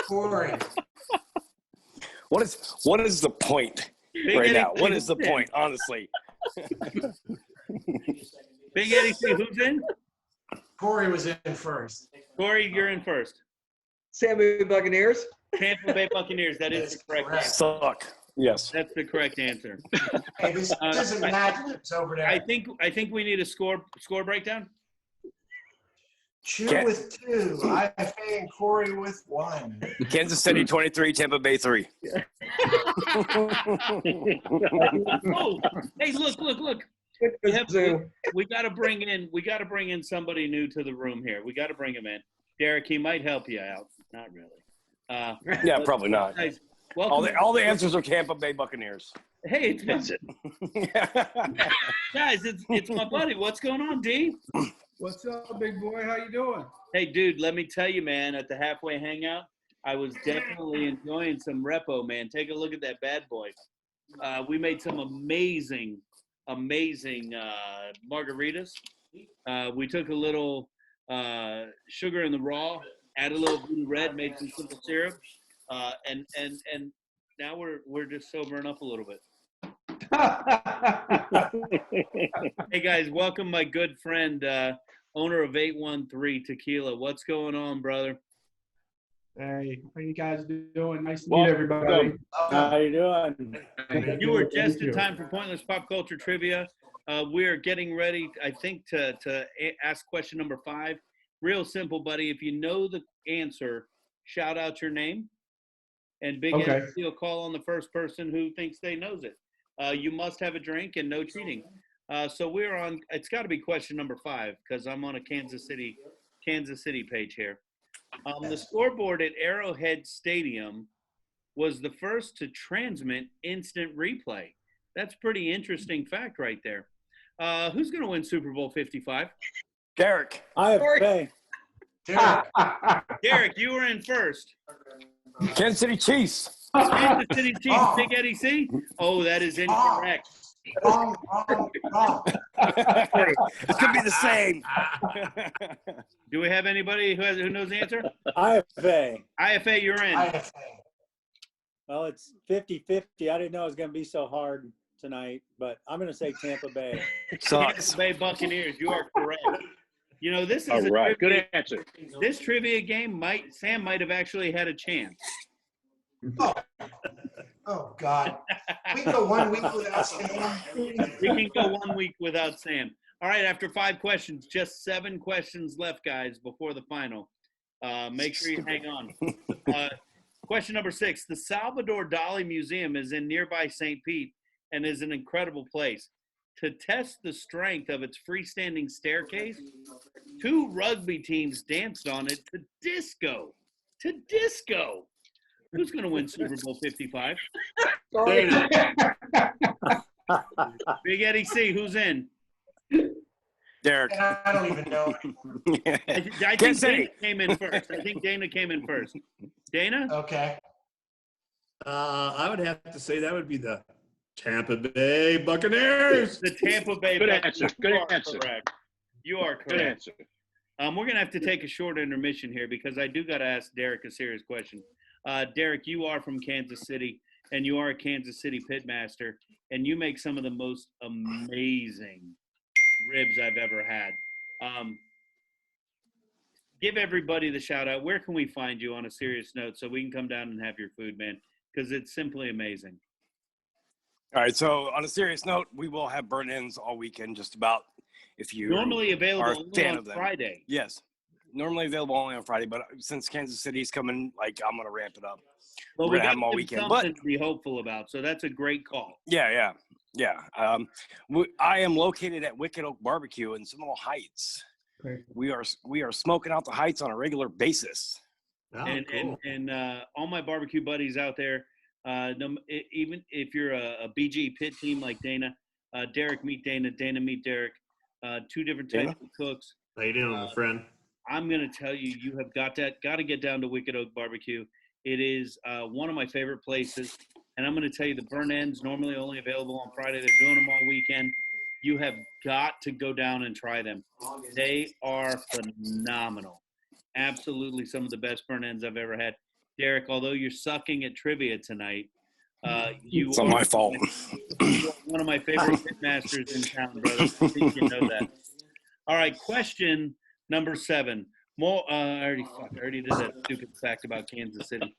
Corey. What is the point right now? What is the point, honestly? Big Eddie C, who's in? Corey was in first. Corey, you're in first. Tampa Bay Buccaneers. Tampa Bay Buccaneers. That is correct. Suck. Yes. That's the correct answer. Hey, this isn't Mad Libs over there. I think we need a score breakdown. Chew with 2, IFA and Corey with 1. Kansas City 23, Tampa Bay 3. Oh, hey, look. We got to bring in somebody new to the room here. We got to bring him in. Derek, he might help you out. Not really. Yeah, probably not. Guys, All the answers are Tampa Bay Buccaneers. Hey, it's guys, it's my buddy. What's going on, D? What's up, big boy? How you doing? Hey, dude, let me tell you, man, at the halfway hangout, I was definitely enjoying some repo, man. Take a look at that bad boy. We made some amazing margaritas. We took a little sugar in the raw, added a little Voodoo Red, made some simple syrup, and now we're just sobering up a little bit. Hey guys, welcome my good friend, owner of 813 Tequila. What's going on, brother? Hey, how you guys doing? Nice to meet everybody. How you doing? You were just in time for Pointless Pop Culture Trivia. We're getting ready, I think, to ask question number 5. Real simple, buddy. If you know the answer, shout out your name, and Big Eddie C will call on the first person who thinks they knows it. You must have a drink and no cheating. So we're on. It's got to be question number 5 because I'm on a Kansas City page here. The scoreboard at Arrowhead Stadium was the first to transmit instant replay. That's pretty interesting fact right there. Who's going to win Super Bowl 55? Derek. IFA. Derek, you were in first. Kansas City Chiefs. Kansas City Chiefs, Big Eddie C? Oh, that is incorrect. Wrong. It could be the same. Do we have anybody who knows the answer? IFA. IFA, you're in. IFA. Well, it's 50-50. I didn't know it was going to be so hard tonight, but I'm going to say Tampa Bay. Tampa Bay Buccaneers. You are correct. You know, this is All right. trivia, Good answer. This trivia game Sam might have actually had a chance. Oh God. We can go 1 week without Sam. We can go 1 week without Sam. All right, after 5 questions, just 7 questions left, guys, before the final. Make sure you hang on. Question number 6. The Salvador Dali Museum is in nearby St. Pete and is an incredible place. To test the strength of its freestanding staircase, 2 rugby teams danced on it to disco. Who's going to win Super Bowl 55? Big Eddie C, who's in? Derek. I don't even know. I think Dana came in first. Dana? Okay. I would have to say that would be the Tampa Bay Buccaneers. The Tampa Bay Good Buccaneers. answer. Good answer. Correct. You are Good correct. answer. We're going to have to take a short intermission here because I do got to ask Derek a serious question. Derek, you are from Kansas City, and you are a Kansas City pitmaster, and you make some of the most amazing ribs I've ever had. Give everybody the shout out. Where can we find you on a serious note so we can come down and have your food, man? Because it's simply amazing. All right, so on a serious note, we will have burn-ins all weekend, just about. If you normally available are a only fan on of them. Friday. Yes, normally available only on Friday, but since Kansas City's coming, I'm gonna ramp it up. Well, We're we gonna got have them all weekend, something to be hopeful about. So that's a great call. Yeah. I am located at Wicked Oak Barbecue in Seminole Heights. Okay. We are smoking out the Heights on a regular basis. Oh, and cool. all my barbecue buddies out there, even if you're a BG pit team like Dana, Derek meet Dana, Dana meet Derek, 2 different types of cooks. How you doing, my friend? I'm going to tell you, you have got to get down to Wicked Oak Barbecue. It is one of my favorite places. And I'm going to tell you, the burn ends normally only available on Friday. They're doing them all weekend. You have got to go down and try them. They are phenomenal. Absolutely some of the best burn ends I've ever had. Derek, although you're sucking at trivia tonight, It's not my fault. You are one of my favorite pitmasters in town, brother. I think you know that. All right, question number 7. I already did that stupid fact about Kansas City.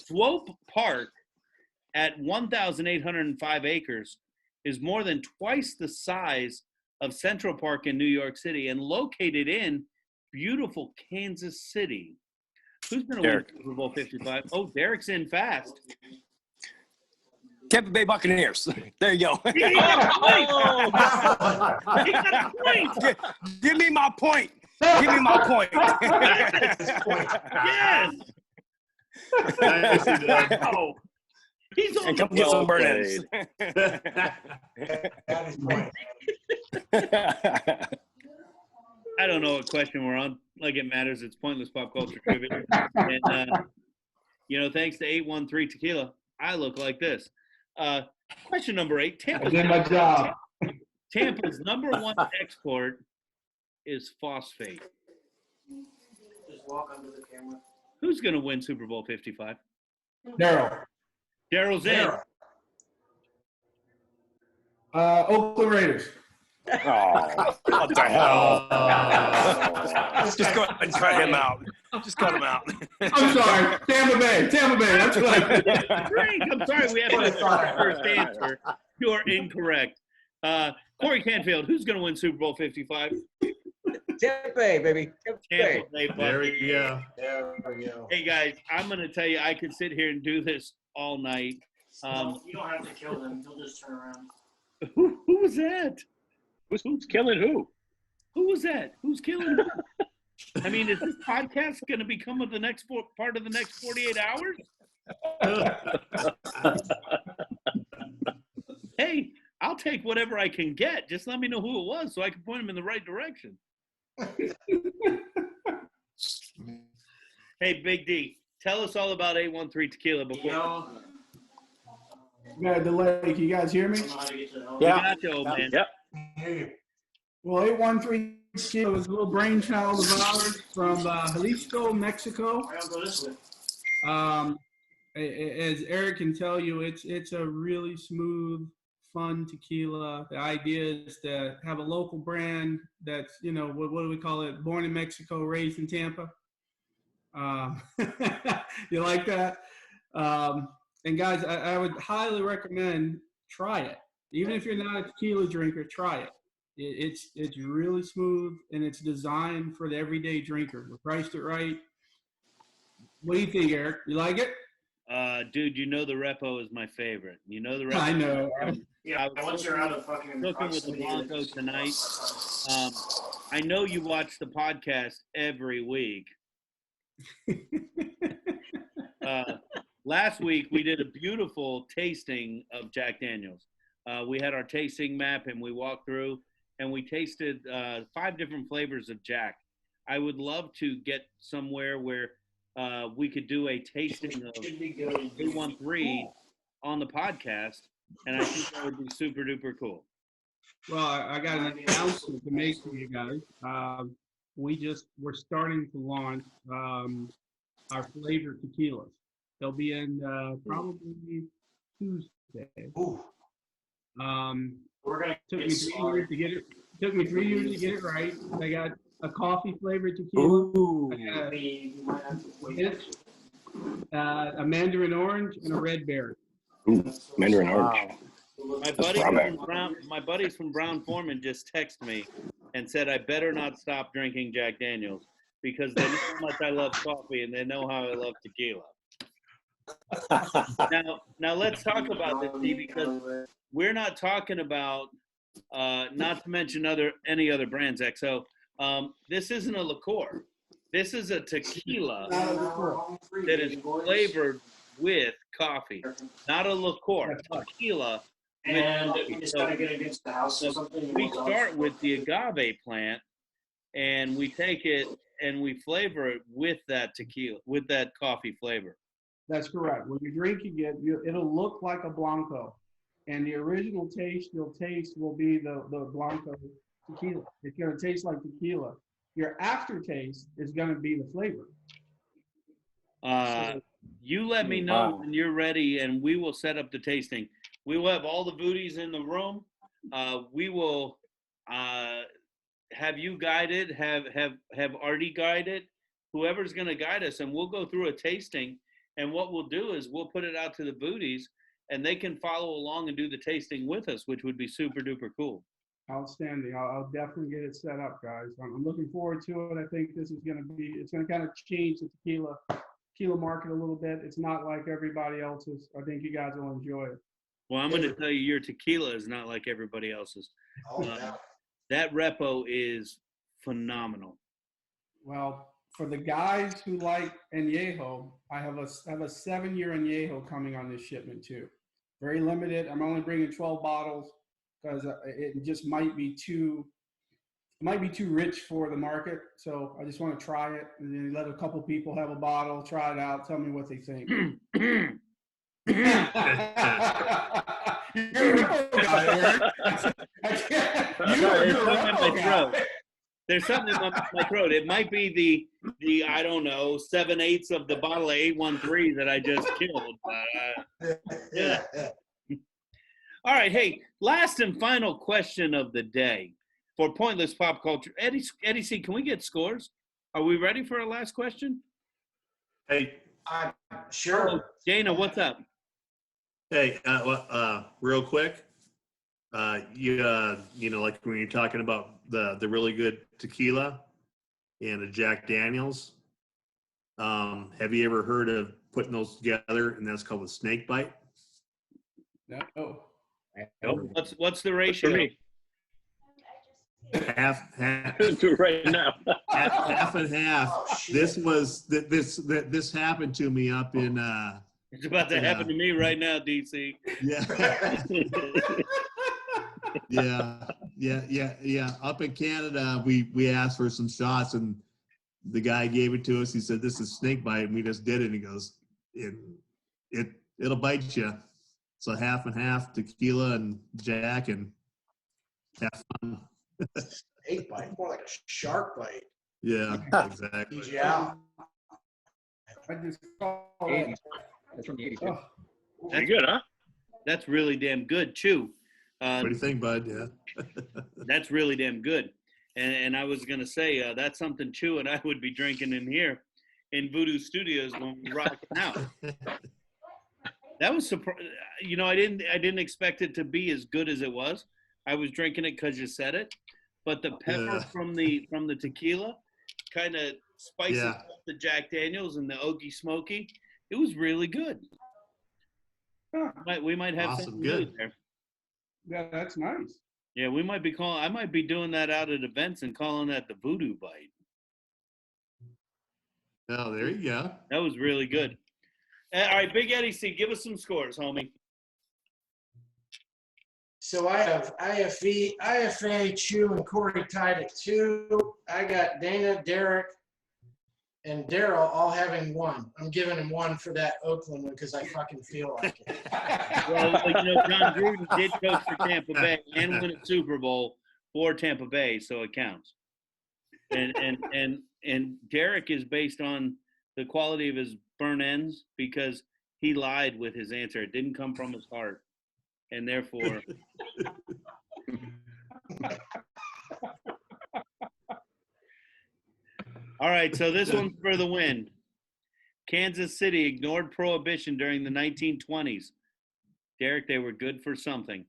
Swope Park at 1,805 acres, is more than twice the size of Central Park in New York City and located in beautiful Kansas City. Who's going to win Derek. Super Bowl 55? Oh, Derek's in fast. Tampa Bay Buccaneers. There you go. He got a point. He got a point. Give me my point. Give me my point. Yes. Nicely done. Oh, he's on And the come get some ball. burn-ins. That is point. I don't know what question we're on. Like it matters. It's pointless pop culture trivia. And, thanks to 813 Tequila, I look like this. Question number 8. I did my job. Tampa's number one export is phosphate. Just walk under the camera. Who's going to win Super Bowl 55? Daryl. Daryl's in. Oakland Raiders. Oh, what the hell? Just go ahead and cut him out. Just cut him out. I'm sorry. Tampa Bay. That's right. Frank, I'm sorry we have to first answer. You are incorrect. Corey Canfield, who's going to win Super Bowl 55? Tampa Bay, baby. Tampa Bay. There we go. There we go. Hey, guys, I'm going to tell you, I could sit here and do this all night. You don't have to kill them. They'll just turn around. Who was that? Who's killing who? Who was that? Who's killing who? I mean, is this podcast going to become the next part of the next 48 hours? Hey, I'll take whatever I can get. Just let me know who it was so I can point them in the right direction. Hey, Big D, tell us all about 813 Tequila before. We got a delay. Can you guys hear me? Yeah. Got you, old man. Yep. Well, 813 Tequila was a little brainchild of ours from Jalisco, Mexico. As Erik can tell you, it's a really smooth, fun tequila. The idea is to have a local brand that's, what do we call it? Born in Mexico, raised in Tampa. You like that? And guys, I would highly recommend try it. Even if you're not a tequila drinker, try it. It's really smooth, and it's designed for the everyday drinker. We priced it right. What do you think, Erik? You like it? Dude, the repo is my favorite. The repo. I know. Yeah, once you're out of fucking cooking with the Blanco tonight. I know you watch the podcast every week. Last week we did a beautiful tasting of Jack Daniels. We had our tasting map and we walked through and we tasted 5 different flavors of Jack. I would love to get somewhere where we could do a tasting of 813 on the podcast, and I think that would be super duper cool. Well, I got an announcement to make for you guys. We're starting to launch our flavored tequilas. They'll be in probably Tuesday. We're gonna took me 3 years to get it. Took me 3 years to get it right. I got a coffee flavored tequila. A mandarin orange and a red berry. Ooh, mandarin orange. My buddies from Brown Foreman just texted me and said I better not stop drinking Jack Daniels because they know how much I love coffee and they know how I love tequila. Now let's talk about this, Steve, because we're not talking about not to mention any other brands, XO. This isn't a liqueur. This is a tequila that is flavored with coffee, not a liqueur. Tequila. And we just gotta get against the house or something. We start with the agave plant, and we take it and we flavor it with that tequila, with that coffee flavor. That's correct. When you're drinking it, it'll look like a Blanco. And the original taste you'll taste will be the Blanco tequila. It's going to taste like tequila. Your aftertaste is going to be the flavor. You let me know when you're ready, and we will set up the tasting. We will have all the booties in the room. We will have you guided, have Artie guided, whoever's going to guide us, and we'll go through a tasting. And what we'll do is we'll put it out to the booties, and they can follow along and do the tasting with us, which would be super duper cool. Outstanding. I'll definitely get it set up, guys. I'm looking forward to it. I think this is going to be, it's going to kind of change the tequila market a little bit. It's not like everybody else's. I think you guys will enjoy it. Well, I'm going to tell you, your tequila is not like everybody else's. Oh, yeah. That repo is phenomenal. Well, for the guys who like añejo, I have a 7-year añejo coming on this shipment too. Very limited. I'm only bringing 12 bottles because it just might be too rich for the market. So I just want to try it and then let a couple people have a bottle, try it out, tell me what they think. There's something in my throat. It might be the I don't know 7/8 of the bottle of 813 that I just killed. Yeah. All right, hey, last and final question of the day for Pointless Pop Culture. Eddie C, can we get scores? Are we ready for our last question? Hey, sure. Oh, Dana, what's up? Hey, real quick, you know, like when you're talking about the really good tequila and a Jack Daniels, have you ever heard of putting those together, and that's called a snake bite? No. What's the ratio? Half right now. half and half. Oh, shit. This happened to me up in. It's about to happen to me right now, DC. Yeah. Up in Canada, we asked for some shots, and the guy gave it to us. He said, "This is snake bite," and we just did it. And he goes, "It'll bite you." So half and half tequila and Jack, and have fun. Snake bite, more like a shark bite. Yeah, exactly. Yeah. I just That's from the 80s. Oh. Pretty good, huh? That's really damn good, too. What do you think, bud? Yeah. That's really damn good. And I was going to say, that's something, too, and I would be drinking in here in Voodoo Studios when we rock out. That was you know, I didn't expect it to be as good as it was. I was drinking it because you said it, but the pepper from the tequila kind of spices up the Jack Daniels and the Okie Smoky. It was really good. We might have something good there. Yeah, that's nice. Yeah, we might be I might be doing that out at events and calling that the Voodoo Bite. Oh, there you go. That was really good. All right, Big Eddie C, give us some scores, homie. So I have IFA, Chew, and Corey tied at 2. I got Dana, Derek, and Daryl all having 1. I'm giving him 1 for that Oakland one because I fucking feel like it. Well, you know, John Gruden did coach for Tampa Bay and win a Super Bowl for Tampa Bay, so it counts. And Derek is based on the quality of his burn ends because he lied with his answer. It didn't come from his heart. And therefore, all right, so this one's for the win. Kansas City ignored prohibition during the 1920s. Derek, they were good for something.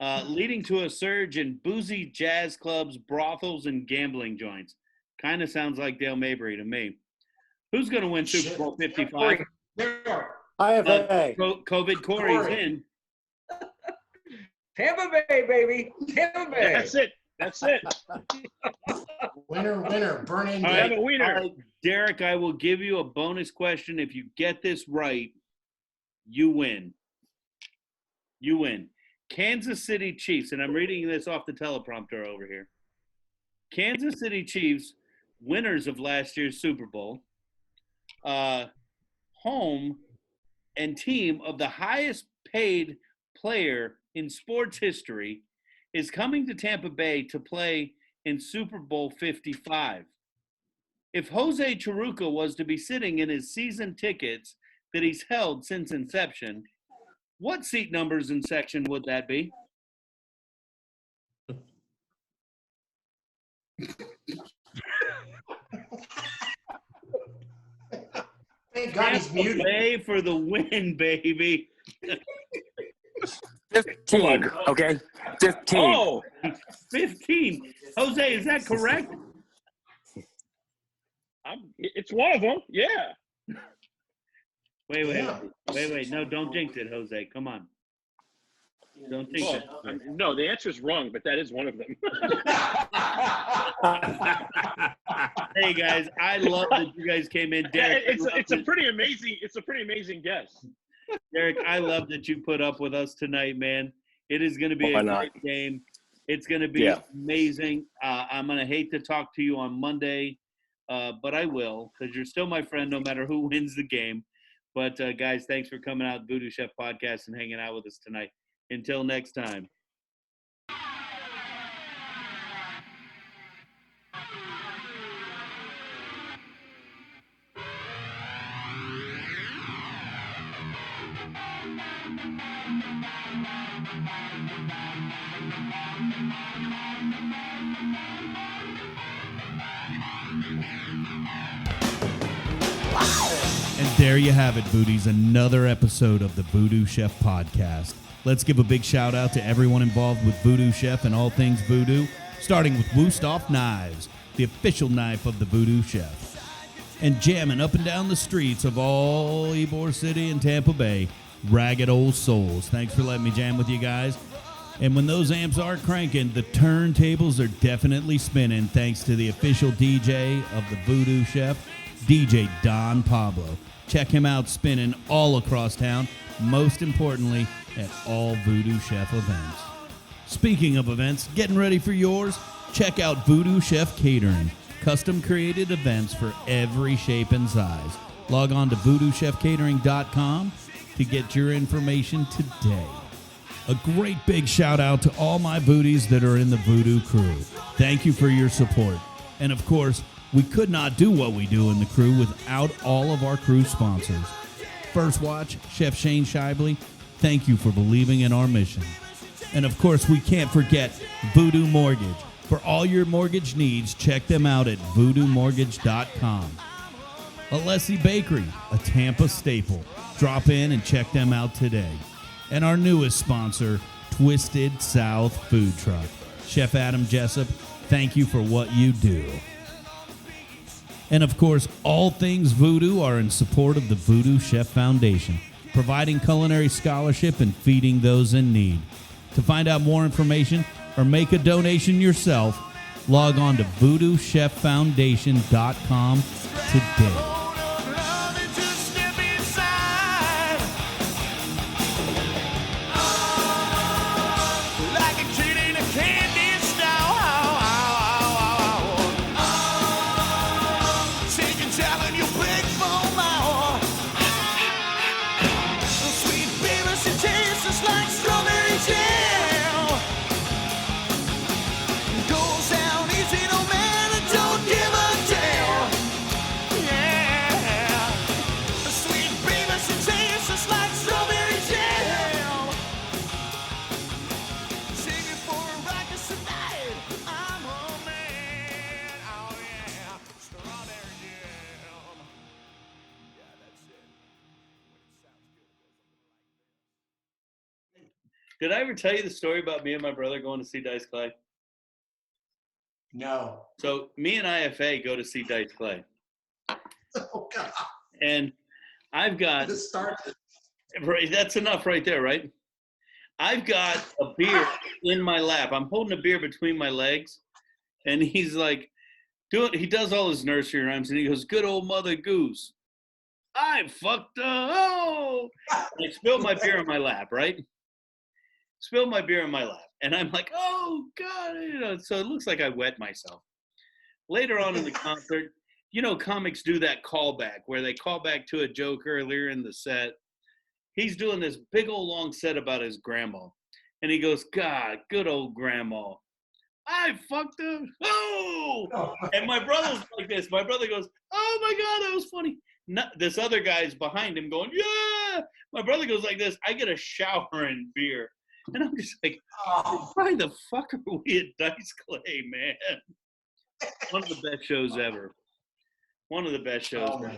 Leading to a surge in boozy jazz clubs, brothels, and gambling joints. Kind of sounds like Dale Mabry to me. Who's going to win Super Bowl 55? IFA. COVID Corey's in. Tampa Bay, baby. Tampa Bay. That's it. Winner, burn in. All right, Derek, I will give you a bonus question. If you get this right, you win. You win. Kansas City Chiefs, and I'm reading this off the teleprompter over here. Kansas City Chiefs, winners of last year's Super Bowl, home and team of the highest paid player in sports history, is coming to Tampa Bay to play in Super Bowl 55. If Jose Chiruca was to be sitting in his season tickets that he's held since inception, what seat numbers and section would that be? Thank God he's muted. Bay for the win, baby. 15. Okay, 15. Oh, 15. Jose, is that correct? It's one of them. Yeah. Wait. No, don't jinx it, Jose. Come on. Don't jinx it. No, the answer is wrong, but that is one of them. Hey guys, I love that you guys came in. Derek, It's a pretty amazing guess. Erik, I love that you put up with us tonight, man. It is going to be a great game. It's going to be amazing. I'm going to hate to talk to you on Monday, but I will, because you're still my friend no matter who wins the game. But, guys, thanks for coming out to Voodoo Chef Podcast and hanging out with us tonight. Until next time. And there you have it, Voodies, another episode of the Voodoo Chef Podcast. Let's give a big shout out to everyone involved with Voodoo Chef and all things voodoo, starting with Woostoff Knives, the official knife of the Voodoo Chef. And jamming up and down the streets of all Ybor City and Tampa Bay, Ragged Old Souls. Thanks for letting me jam with you guys. And when those amps are cranking, the turntables are definitely spinning thanks to the official DJ of the Voodoo Chef, DJ Don Pablo. Check him out spinning all across town, most importantly, at all Voodoo Chef events. Speaking of events, getting ready for yours? Check out Voodoo Chef Catering, custom created events for every shape and size. Log on to voodoochefcatering.com to get your information today. A great big shout out to all my Voodies that are in the Voodoo crew. Thank you for your support. And of course, we could not do what we do in the crew without all of our crew sponsors. First Watch, Chef Shane Shively, thank you for believing in our mission. And of course, we can't forget Voodoo Mortgage. For all your mortgage needs, check them out at voodoomortgage.com. Alessi Bakery, a Tampa staple. Drop in and check them out today. And our newest sponsor, Twisted South Food Truck. Chef Adam Jessup, thank you for what you do. And of course, all things voodoo are in support of the Voodoo Chef Foundation, providing culinary scholarship and feeding those in need. To find out more information or make a donation yourself, log on to voodoocheffoundation.com today. Did I ever tell you the story about me and my brother going to see Dice Clay? No. So me and IFA go to see Dice Clay. Oh, God. And I've got... Right, that's enough right there, right? I've got a beer in my lap. I'm holding a beer between my legs. And he's like, he does all his nursery rhymes. And he goes, good old Mother Goose. I fucked up. Oh! And I spilled my beer in my lap, right? Spilled my beer in my lap. And I'm like, oh, God. So it looks like I wet myself. Later on in the concert, comics do that callback where they call back to a joke earlier in the set. He's doing this big old long set about his grandma. And he goes, God, good old grandma. I fucked up. Oh! And my brother's like this. My brother goes, oh, my God, that was funny. This other guy's behind him going, yeah. My brother goes like this. I get a shower in beer. And I'm just like, why the fuck are we at Dice Clay, man? One of the best shows ever. One of the best shows ever.